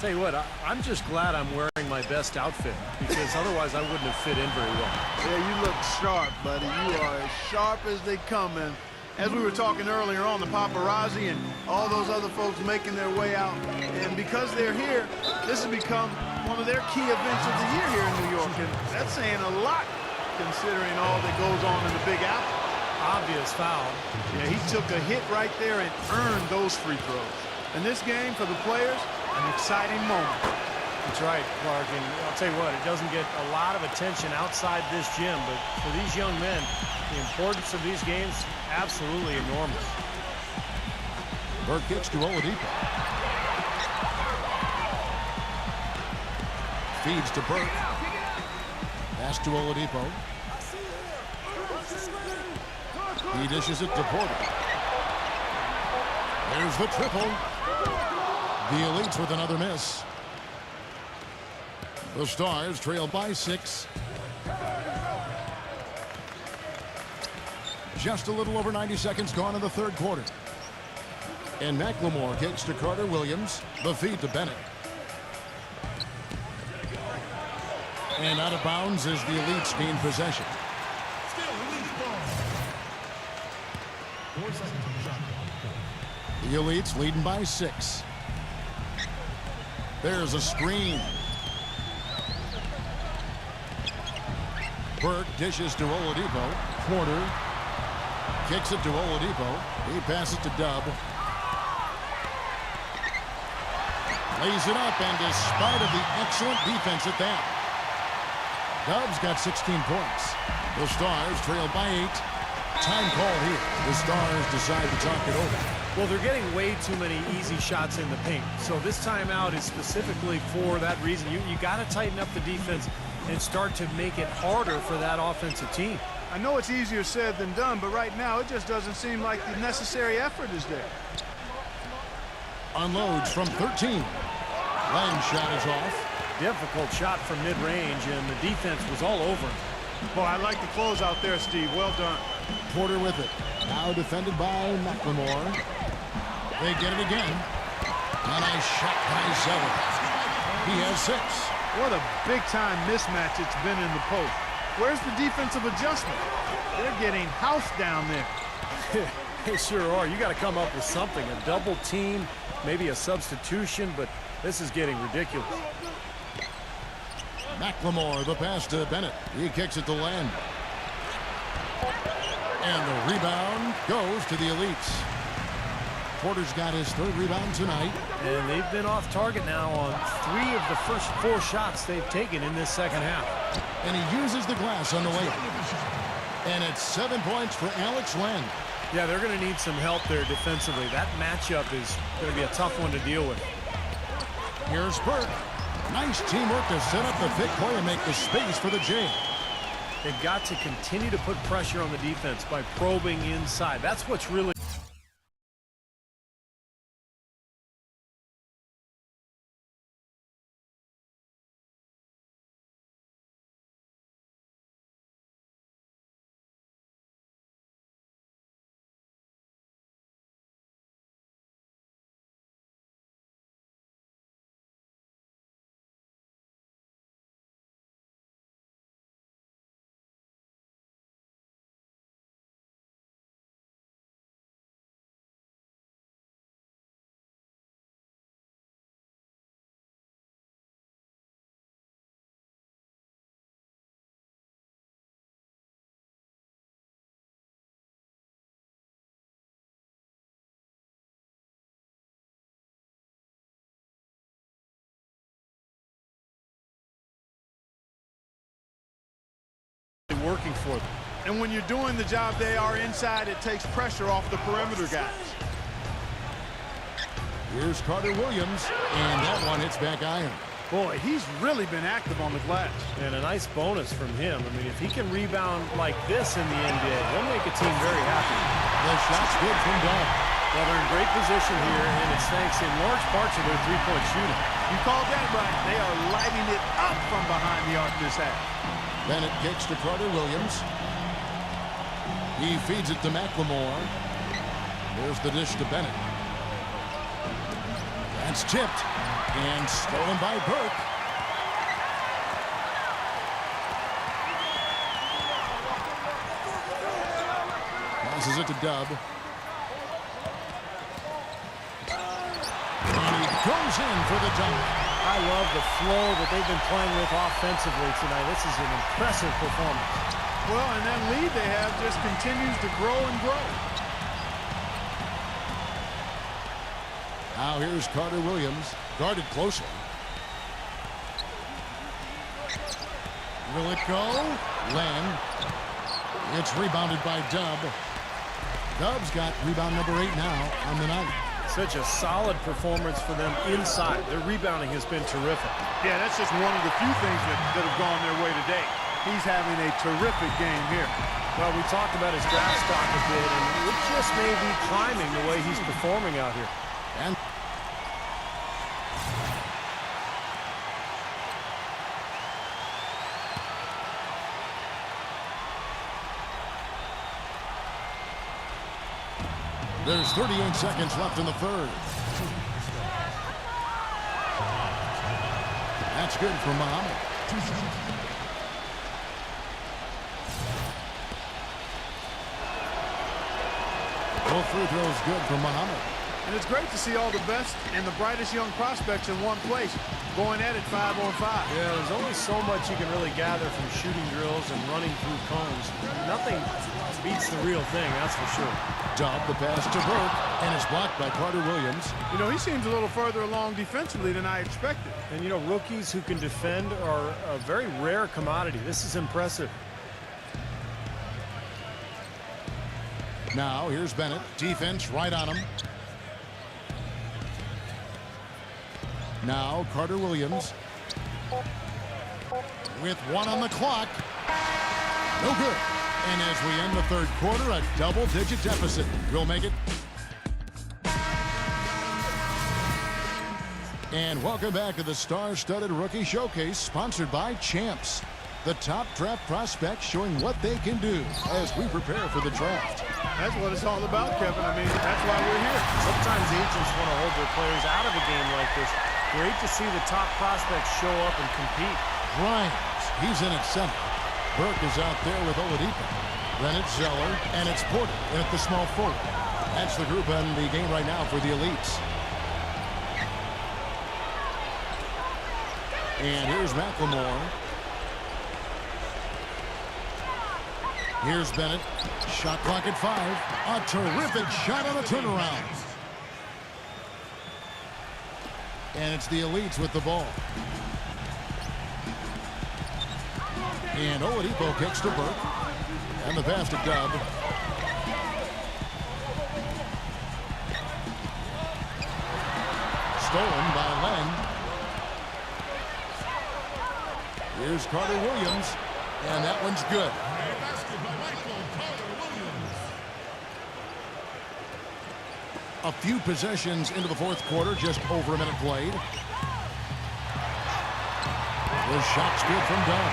S3: Tell you what, I'm just glad I'm wearing my best outfit, because otherwise I wouldn't have fit in very well.
S4: Yeah, you look sharp, buddy. You are as sharp as they come. And as we were talking earlier on, the paparazzi and all those other folks making their way out, and because they're here, this has become one of their key events of the year here in New York, and that's saying a lot considering all that goes on in the Big Apple.
S3: Obvious foul.
S4: Yeah, he took a hit right there and earned those free throws. And this game for the players, an exciting moment.
S3: That's right, Clark, and I'll tell you what, it doesn't get a lot of attention outside this gym, but for these young men, the importance of these games, absolutely enormous.
S2: Burke kicks to Oladipo. Feeds to Burke. Pass to Oladipo. He dishes it to Porter. There's the triple. The Elites with another miss. The Stars trail by 6. Just a little over 90 seconds gone in the third quarter. And McLemore kicks to Carter Williams. The feed to Bennett. And out of bounds is the Elites gain possession. The Elites leading by 6. There's a screen. Burke dishes to Oladipo. Porter kicks it to Oladipo. He passes to Dub. Lays it up, and despite of the excellent defense at that, Dub's got 16 points. The Stars trail by 8. Time called here. The Stars decide to talk it over.
S3: Well, they're getting way too many easy shots in the paint. So this timeout is specifically for that reason. You got to tighten up the defense and start to make it harder for that offensive team.
S4: I know it's easier said than done, but right now it just doesn't seem like the necessary effort is there.
S2: Unloads from 13. Lang's shot is off.
S3: Difficult shot from mid-range, and the defense was all over him.
S4: Boy, I like the close out there, Steve. Well done.
S2: Porter with it. Now defended by McLemore. They get it again. A nice shot by 7. He has 6.
S4: What a big-time mismatch it's been in the post. Where's the defensive adjustment? They're getting housed down there.
S3: They sure are. You got to come up with something. A double team, maybe a substitution, but this is getting ridiculous.
S2: McLemore, the pass to Bennett. He kicks it to Len. And the rebound goes to the Elites. Porter's got his 3rd rebound tonight.
S3: And they've been off target now on 3 of the first 4 shots they've taken in this second half.
S2: And he uses the glass on the way. And it's 7 points for Alex Len.
S3: Yeah, they're going to need some help there defensively. That matchup is going to be a tough one to deal with.
S2: Here's Burke. Nice teamwork to set up the thick play and make the space for the J.
S3: They've got to continue to put pressure on the defense by probing inside. That's what's really working for them.
S4: And when you're doing the job they are inside, it takes pressure off the perimeter guys.
S2: Here's Carter Williams, and that one hits back iron.
S4: Boy, he's really been active on the glass.
S3: And a nice bonus from him. I mean, if he can rebound like this in the NBA, he'll make a team very happy.
S2: The shot's good from Dunn.
S3: Well, they're in great position here, and it's thanks in large parts to their three-point shooting.
S4: You called that right. They are lighting it up from behind the arc this half.
S2: Bennett kicks to Carter Williams. He feeds it to McLemore. There's the dish to Bennett. That's tipped and stolen by Burke. Passes it to Dub. And he goes in for the dunk.
S3: I love the flow that they've been playing with offensively tonight. This is an impressive performance.
S4: Well, and that lead they have just continues to grow and grow.
S2: Now here's Carter Williams, guarded closely. Will it go? Len. It's rebounded by Dub. Dub's got rebound number 8 now on the night.
S3: Such a solid performance for them inside. Their rebounding has been terrific.
S4: Yeah, that's just one of the few things that have gone their way today. He's having a terrific game here.
S3: Well, we talked about his draft stock a bit, and it just may be climbing the way he's performing out here.
S2: And there's 38 seconds left in the third. That's good for Muhammad. Both free throws good for Muhammad.
S4: And it's great to see all the best and the brightest young prospects in one place, going at it 5-on-5.
S3: Yeah, there's only so much you can really gather from shooting drills and running through cones. Nothing beats the real thing, that's for sure.
S2: Dub the pass to Burke, and it's blocked by Carter Williams.
S4: You know, he seems a little further along defensively than I expected.
S3: And, you know, rookies who can defend are a very rare commodity. This is impressive.
S2: Now, here's Bennett. Defense right on him. Now, Carter Williams. With 1 on the clock. No good. And as we end the third quarter, a double-digit deficit. We'll make it. And welcome back to the Star-Studded Rookie Showcase, sponsored by Champs. The top draft prospects showing what they can do as we prepare for the draft.
S4: That's what it's all about, Kevin. I mean, that's why we're here.
S3: Sometimes agents want to hold their players out of a game like this. Great to see the top prospects show up and compete.
S2: Grimes, he's in at center. Burke is out there with Oladipo. Then it's Zeller, and it's Porter at the small forward. That's the group in the game right now for the elites. And here's McLemore. Here's Bennett. Shot clock at 5. A terrific shot on a turnaround. And it's the elites with the ball. And Oladipo kicks to Burke. And the pass to Dub. Stolen by Len. Here's Carter Williams. And that one's good. A few possessions into the fourth quarter, just over a minute played. The shot's good from Dub.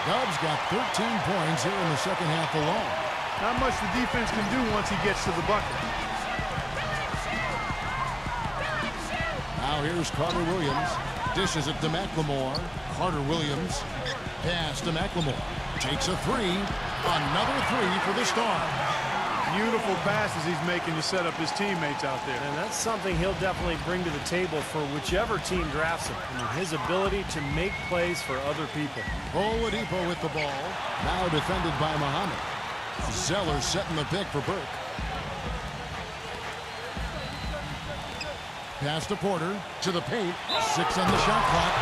S2: Dub's got 13 points here in the second half alone.
S4: Not much the defense can do once he gets to the bucket.
S2: Now here's Carter Williams. Dishes it to McLemore. Carter Williams. Pass to McLemore. Takes a 3. Another 3 for the Star.
S4: Beautiful passes he's making to set up his teammates out there.
S3: And that's something he'll definitely bring to the table for whichever team drafts him. I mean, his ability to make plays for other people.
S2: Oladipo with the ball. Now defended by Muhammad. Zeller setting the pick for Burke. Pass to Porter. To the paint. 6 on the shot clock.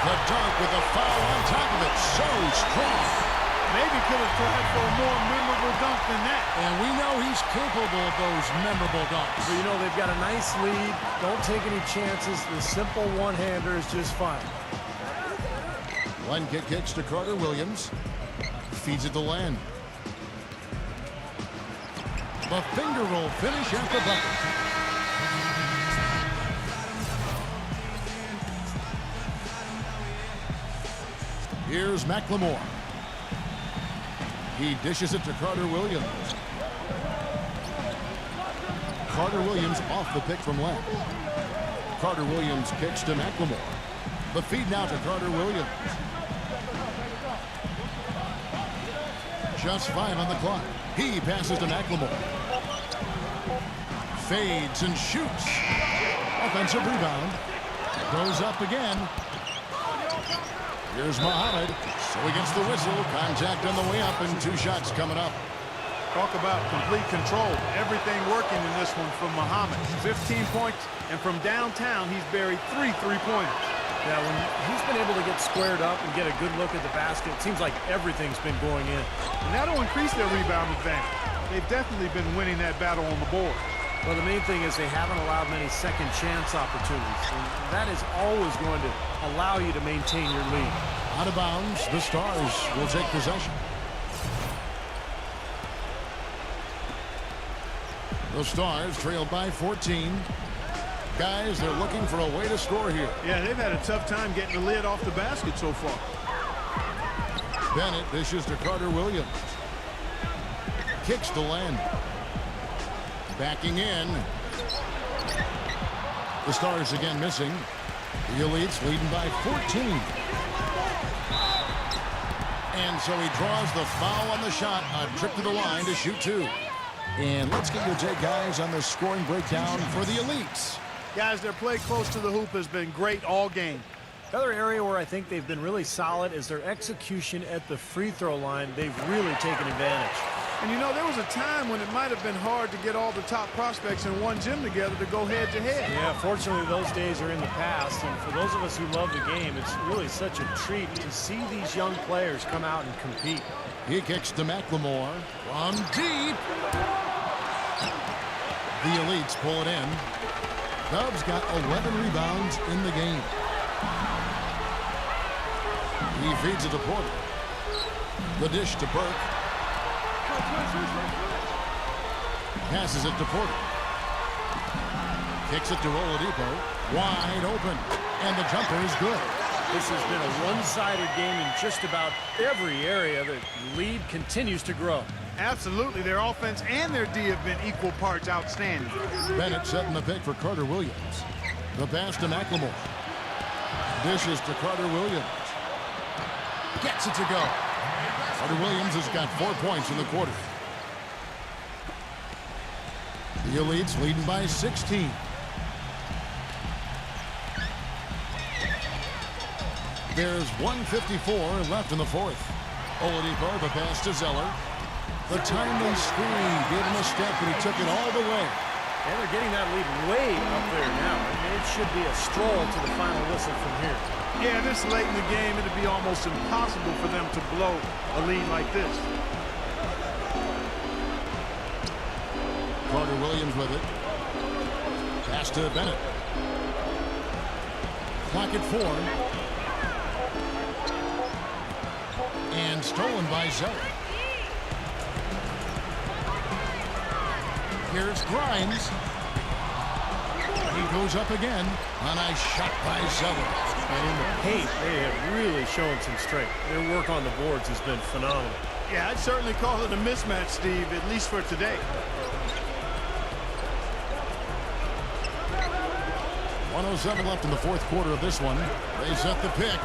S2: The dunk with a foul on top of it. So strong.
S4: Maybe could have tried for a more memorable dunk than that.
S2: And we know he's capable of those memorable dunks.
S3: But, you know, they've got a nice lead. Don't take any chances. The simple one-hander is just fine.
S2: Len kicks to Carter Williams. Feeds it to Len. The finger roll finish at the bucket. Here's McLemore. He dishes it to Carter Williams. Carter Williams off the pick from Len. Carter Williams kicks to McLemore. The feed now to Carter Williams. Just 5 on the clock. He passes to McLemore. Fades and shoots. Offensive rebound. Goes up again. Here's Muhammad. So he gets the whistle. Contact on the way up and 2 shots coming up.
S4: Talk about complete control. Everything working in this one from Muhammad. 15 points, and from downtown, he's buried 3 3-pointers.
S3: Yeah, when he's been able to get squared up and get a good look at the basket, it seems like everything's been going in.
S4: And that'll increase their rebound advantage. They've definitely been winning that battle on the board.
S3: Well, the main thing is they haven't allowed many second chance opportunities, and that is always going to allow you to maintain your lead.
S2: Out of bounds, the Stars will take possession. The Stars trail by 14. Guys, they're looking for a way to score here.
S4: Yeah, they've had a tough time getting the lid off the basket so far.
S2: Bennett dishes to Carter Williams. Kicks to Len. Backing in. The Stars again missing. The Elites leading by 14. And so he draws the foul on the shot. A trip to the line to shoot 2. And let's get your take, guys, on the scoring breakdown for the Elites.
S4: Guys, their play close to the hoop has been great all game.
S3: The other area where I think they've been really solid is their execution at the free throw line. They've really taken advantage.
S4: And you know, there was a time when it might have been hard to get all the top prospects in one gym together to go head-to-head.
S3: Yeah, fortunately, those days are in the past. And for those of us who love the game, it's really such a treat to see these young players come out and compete.
S2: He kicks to McLemore from deep. The Elites pull it in. Dubs got 11 rebounds in the game. He feeds it to Porter. The dish to Burke. Passes it to Porter. Kicks it to Oladipo. Wide open. And the jumper is good.
S3: This has been a one-sided game in just about every area. The lead continues to grow.
S4: Absolutely. Their offense and their D have been equal parts outstanding.
S2: Bennett setting the pick for Carter Williams. The pass to McLemore. Dishes to Carter Williams. Gets it to go. Carter Williams has got 4 points in the quarter. The Elites leading by 16. There's 1:54 left in the fourth. Oladipo, the pass to Zeller. The timely screen gave him a step, and he took it all the way.
S3: And they're getting that lead way up there now. I mean, it should be a stroll to the final whistle from here.
S4: Yeah, this late in the game, it'd be almost impossible for them to blow a lead like this.
S2: Carter Williams with it. Pass to Bennett. Clock at 4. And stolen by Zeller. Here's Grimes. He goes up again. A nice shot by Zeller.
S3: And in the paint, they have really shown some strength. Their work on the boards has been phenomenal.
S4: Yeah, I'd certainly call it a mismatch, Steve, at least for today.
S2: 1:07 left in the fourth quarter of this one. They set the pick.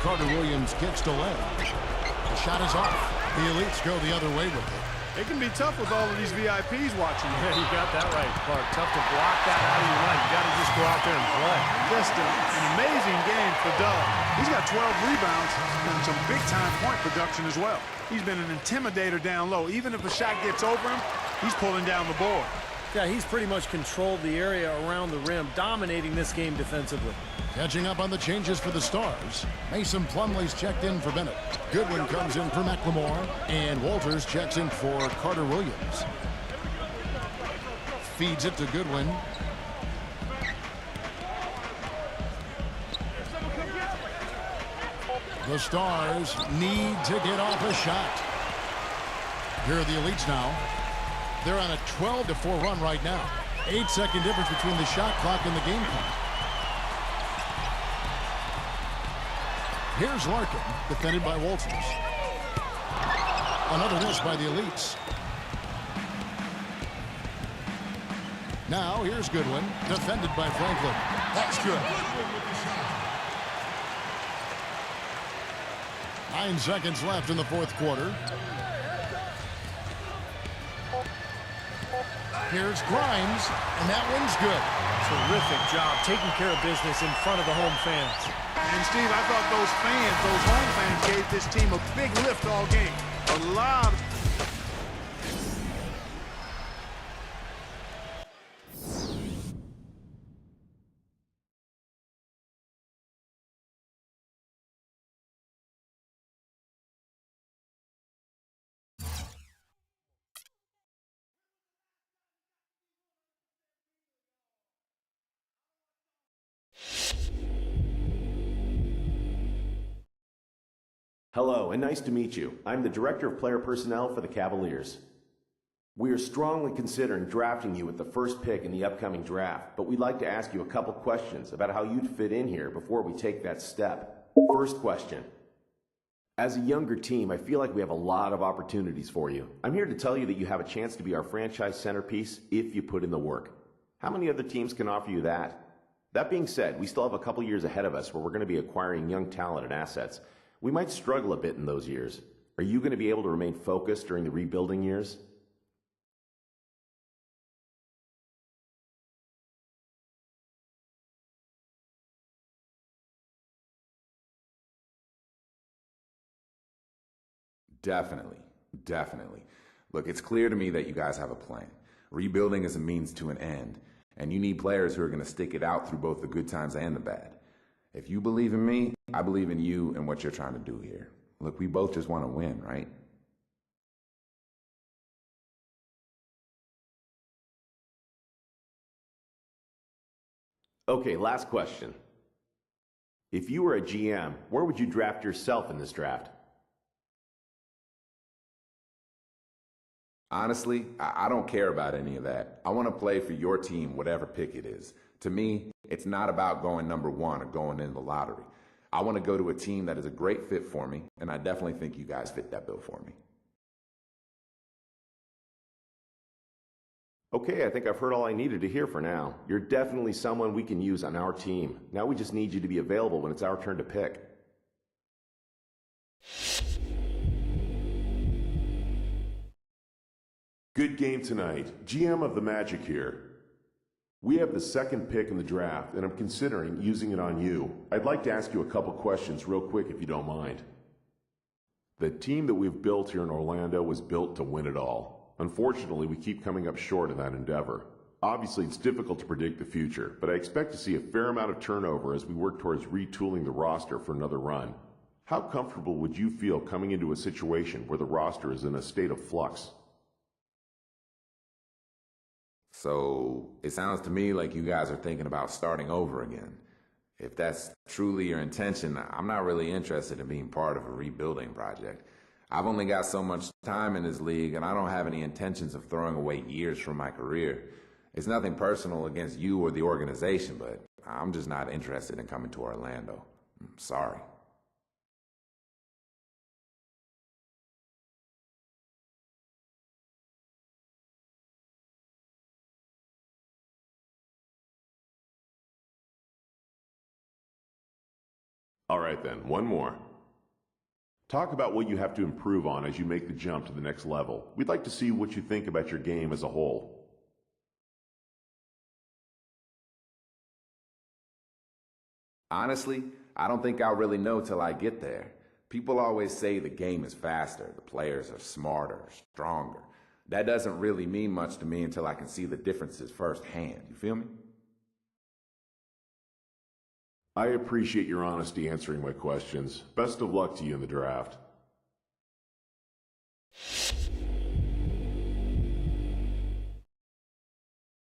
S2: Carter Williams kicks to Len. The shot is off. The Elites go the other way with it.
S4: It can be tough with all of these VIPs watching.
S3: Yeah, you got that right, Clark. Tough to block that out of your line. You got to just go out there and play.
S4: Just an amazing game for Doug. He's got 12 rebounds and some big-time point production as well. He's been an intimidator down low. Even if a shot gets over him, he's pulling down the board.
S3: Yeah, he's pretty much controlled the area around the rim, dominating this game defensively.
S2: Catching up on the changes for the Stars. Mason Plumlee's checked in for Bennett. Goodwin comes in for McLemore. And Walters checks in for Carter Williams. Feeds it to Goodwin. The Stars need to get off a shot. Here are the Elites now. They're on a 12-4 run right now. 8-second difference between the shot clock and the game clock. Here's Larkin, defended by Walters. Another miss by the Elites. Now here's Goodwin, defended by Franklin. That's good. 9 seconds left in the fourth quarter. Here's Grimes, and that one's good.
S3: Terrific job taking care of business in front of the home fans.
S4: And Steve, I thought those fans, those home fans, gave this team a big lift all game. A lot.
S6: Hello, and nice to meet you. I'm the Director of Player Personnel for the Cavaliers. We are strongly considering drafting you with the first pick in the upcoming draft, but we'd like to ask you a couple questions about how you'd fit in here before we take that step. First question. As a younger team, I feel like we have a lot of opportunities for you. I'm here to tell you that you have a chance to be our franchise centerpiece if you put in the work. How many other teams can offer you that? That being said, we still have a couple years ahead of us where we're going to be acquiring young talent and assets. We might struggle a bit in those years. Are you going to be able to remain focused during the rebuilding years?
S7: Definitely. Look, it's clear to me that you guys have a plan. Rebuilding is a means to an end, and you need players who are going to stick it out through both the good times and the bad. If you believe in me, I believe in you and what you're trying to do here. Look, we both just want to win, right?
S6: Okay, last question. If you were a GM, where would you draft yourself in this draft?
S7: Honestly, I don't care about any of that. I want to play for your team, whatever pick it is. To me, it's not about going number one or going in the lottery. I want to go to a team that is a great fit for me, and I definitely think you guys fit that bill for me.
S6: Okay, I think I've heard all I needed to hear for now. You're definitely someone we can use on our team. Now we just need you to be available when it's our turn to pick.
S8: Good game tonight. GM of the Magic here. We have the second pick in the draft, and I'm considering using it on you. I'd like to ask you a couple questions real quick if you don't mind. The team that we've built here in Orlando was built to win it all. Unfortunately, we keep coming up short in that endeavor. Obviously, it's difficult to predict the future, but I expect to see a fair amount of turnover as we work towards retooling the roster for another run. How comfortable would you feel coming into a situation where the roster is in a state of flux?
S7: So it sounds to me like you guys are thinking about starting over again. If that's truly your intention, I'm not really interested in being part of a rebuilding project. I've only got so much time in this league, and I don't have any intentions of throwing away years from my career. It's nothing personal against you or the organization, but I'm just not interested in coming to Orlando. I'm sorry.
S8: All right then, one more. Talk about what you have to improve on as you make the jump to the next level. We'd like to see what you think about your game as a whole.
S7: Honestly, I don't think I'll really know till I get there. People always say the game is faster, the players are smarter, stronger. that doesn't really mean much to me until I can see the differences firsthand. You feel me?
S8: I appreciate your honesty answering my questions. Best of luck to you in the draft.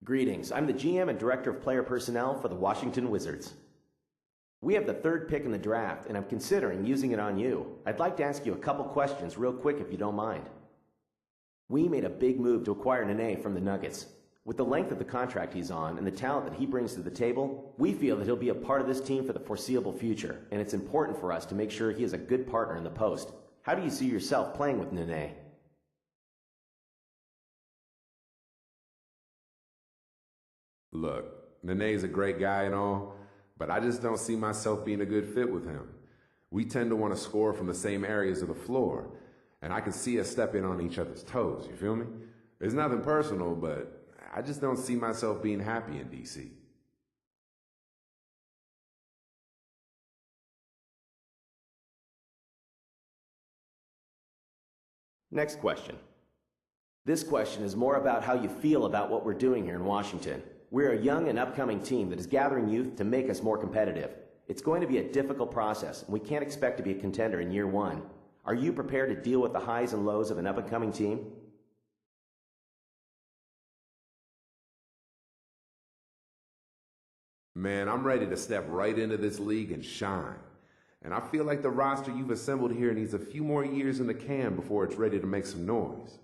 S6: Greetings. I'm the GM and Director of Player Personnel for the Washington Wizards. We have the third pick in the draft, and I'm considering using it on you. I'd like to ask you a couple questions real quick if you don't mind. We made a big move to acquire Nene from the Nuggets. With the length of the contract he's on and the talent that he brings to the table, we feel that he'll be a part of this team for the foreseeable future, and it's important for us to make sure he is a good partner in the post. How do you see yourself playing with Nene?
S7: Look, Nene's a great guy and all, but I just don't see myself being a good fit with him. We tend to want to score from the same areas of the floor, and I can see us stepping on each other's toes, you feel me? It's nothing personal, but I just don't see myself being happy in D.C.
S6: Next question. This question is more about how you feel about what we're doing here in Washington. We're a young and upcoming team that is gathering youth to make us more competitive. It's going to be a difficult process, and we can't expect to be a contender in year one. Are you prepared to deal with the highs and lows of an up-and-coming team?
S7: Man, I'm ready to step right into this league and shine. And I feel like the roster you've assembled here needs a few more years in the can before it's ready to make some noise.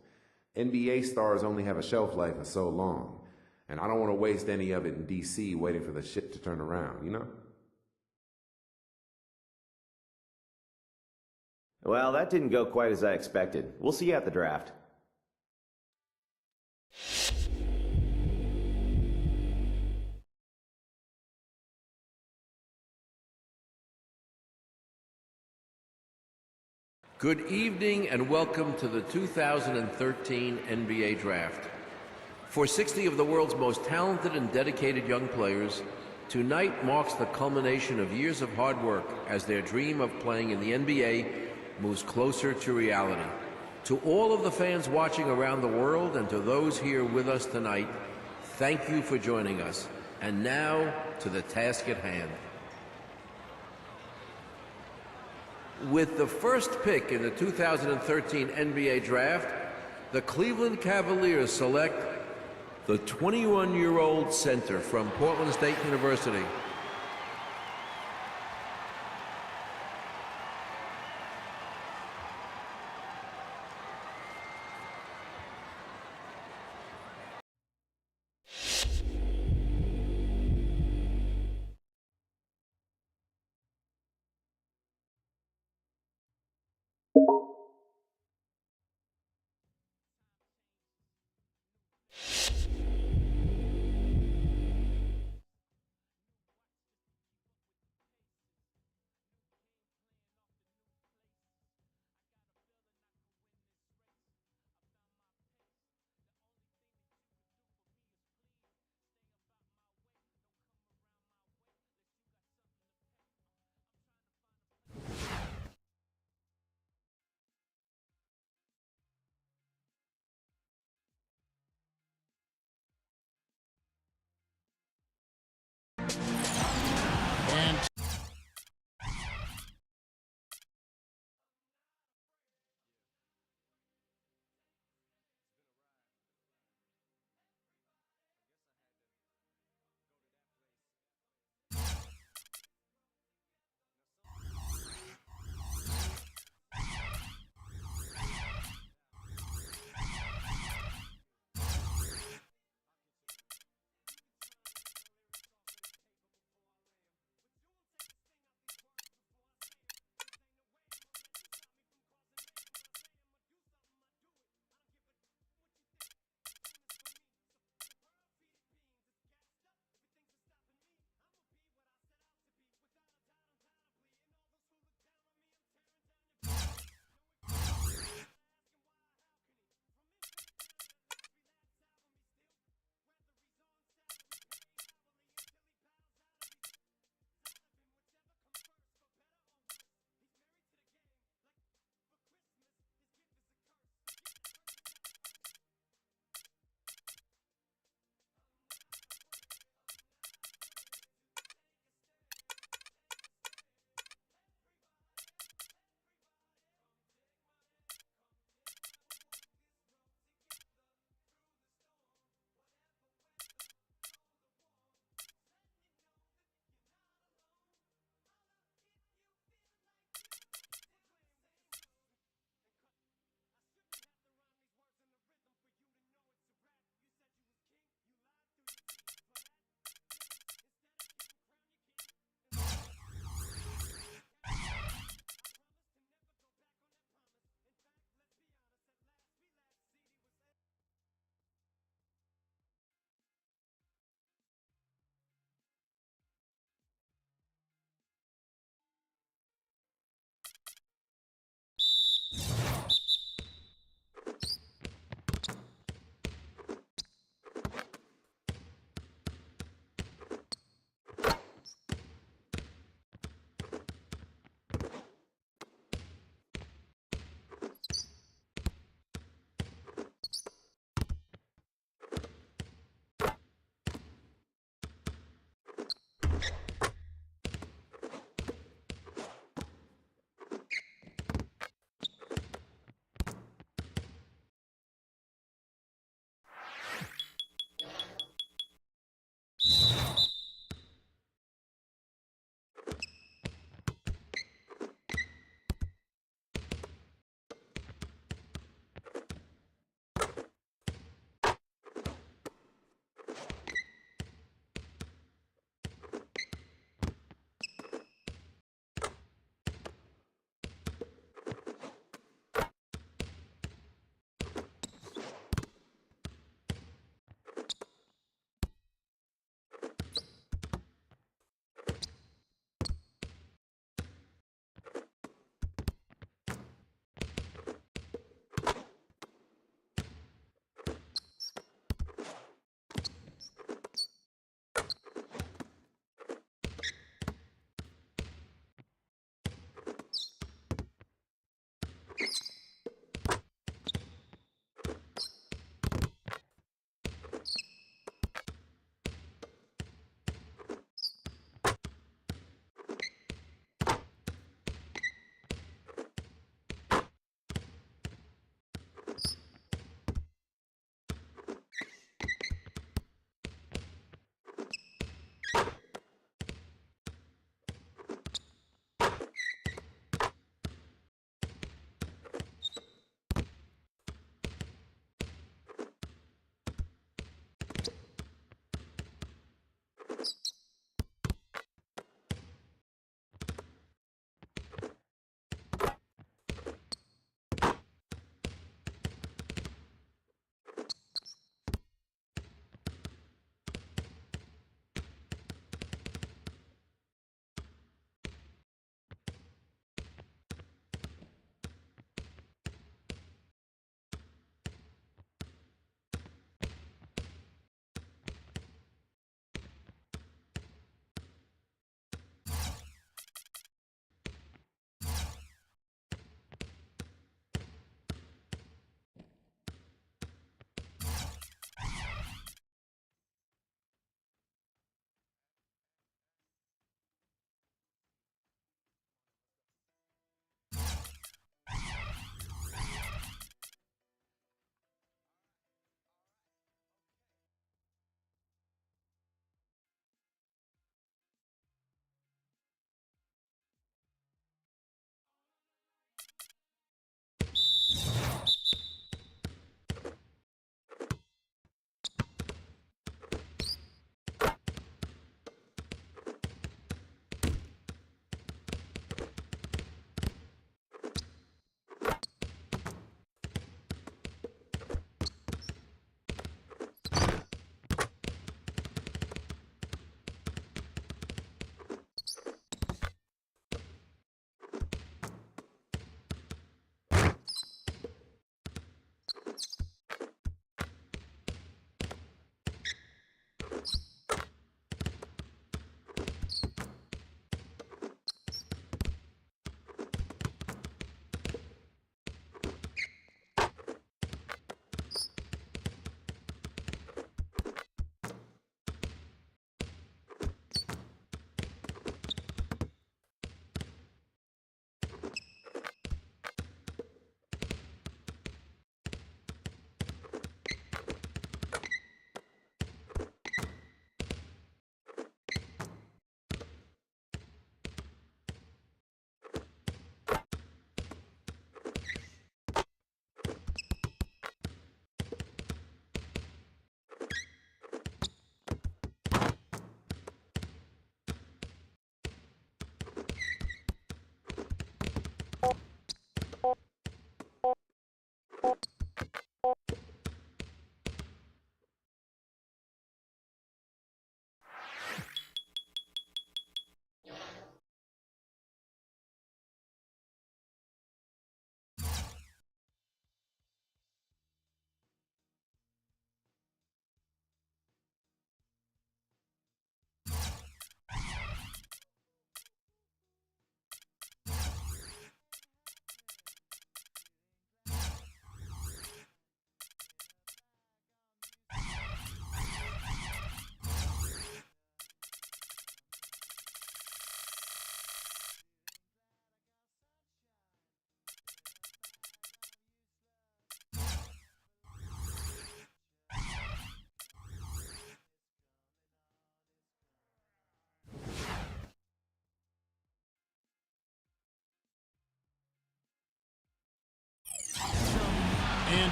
S7: NBA stars only have a shelf life of so long, and I don't want to waste any of it in D.C. waiting for the shit to turn around, you know?
S6: Well, that didn't go quite as I expected. We'll see you at the draft.
S9: Good evening and welcome to the 2013 NBA Draft. For 60 of the world's most talented and dedicated young players, tonight marks the culmination of years of hard work as their dream of playing in the NBA moves closer to reality. To all of the fans watching around the world and to those here with us tonight, thank you for joining us. And now to the task at hand. With the first pick in the 2013 NBA Draft, the Cleveland Cavaliers select the 21-year-old center from Portland State University.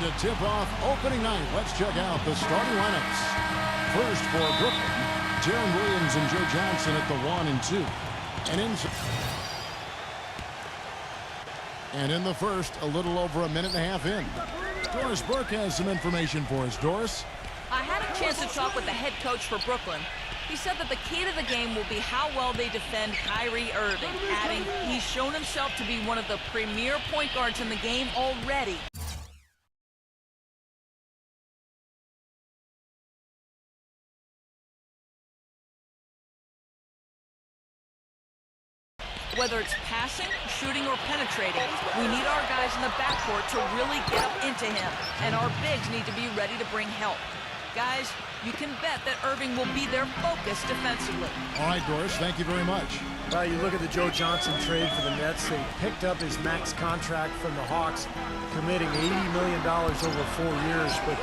S2: to tip off opening night. Let's check out the starting lineups. First for Brooklyn, Jaron Williams and Joe Johnson at the 1 and 2. And in the first, a little over a minute and a half in. Doris Burke has some information for us. Doris?
S5: I had a chance to talk with the head coach for Brooklyn. He said that the key to the game will be how well they defend Kyrie Irving, adding he's shown himself to be one of the premier point guards in the game already. Whether it's passing, shooting, or penetrating, we need our guys in the backcourt to really get up into him, and our bigs need to be ready to bring help. Guys, you can bet that Irving will be their focus defensively.
S2: All right, Doris, thank you very much.
S3: Well, you look at the Joe Johnson trade for the Nets. They picked up his max contract from the Hawks, committing $80 million over 4 years. But,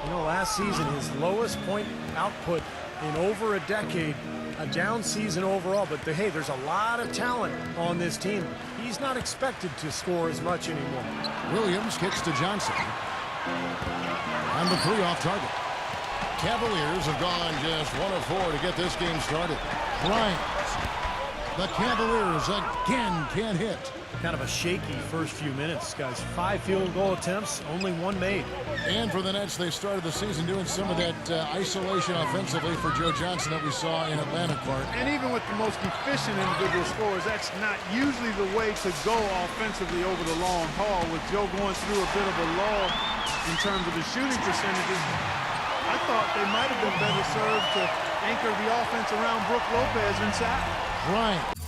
S3: you know, last season, his lowest point output in over a decade. A down season overall, but hey, there's a lot of talent on this team. He's not expected to score as much anymore.
S2: Williams kicks to Johnson. And the 3 off target. Cavaliers have gone just 1 of 4 to get this game started. Bryant. The Cavaliers again can't hit.
S3: Kind of a shaky first few minutes, guys. 5 field goal attempts, only 1 made.
S2: And for the Nets, they started the season doing some of that isolation offensively for Joe Johnson that we saw in Atlanta, Clark.
S4: And even with the most efficient individual scorers, that's not usually the way to go offensively over the long haul. With Joe going through a bit of a lull in terms of the shooting percentages, I thought they might have been better served to anchor the offense around Brook Lopez inside.
S2: Bryant.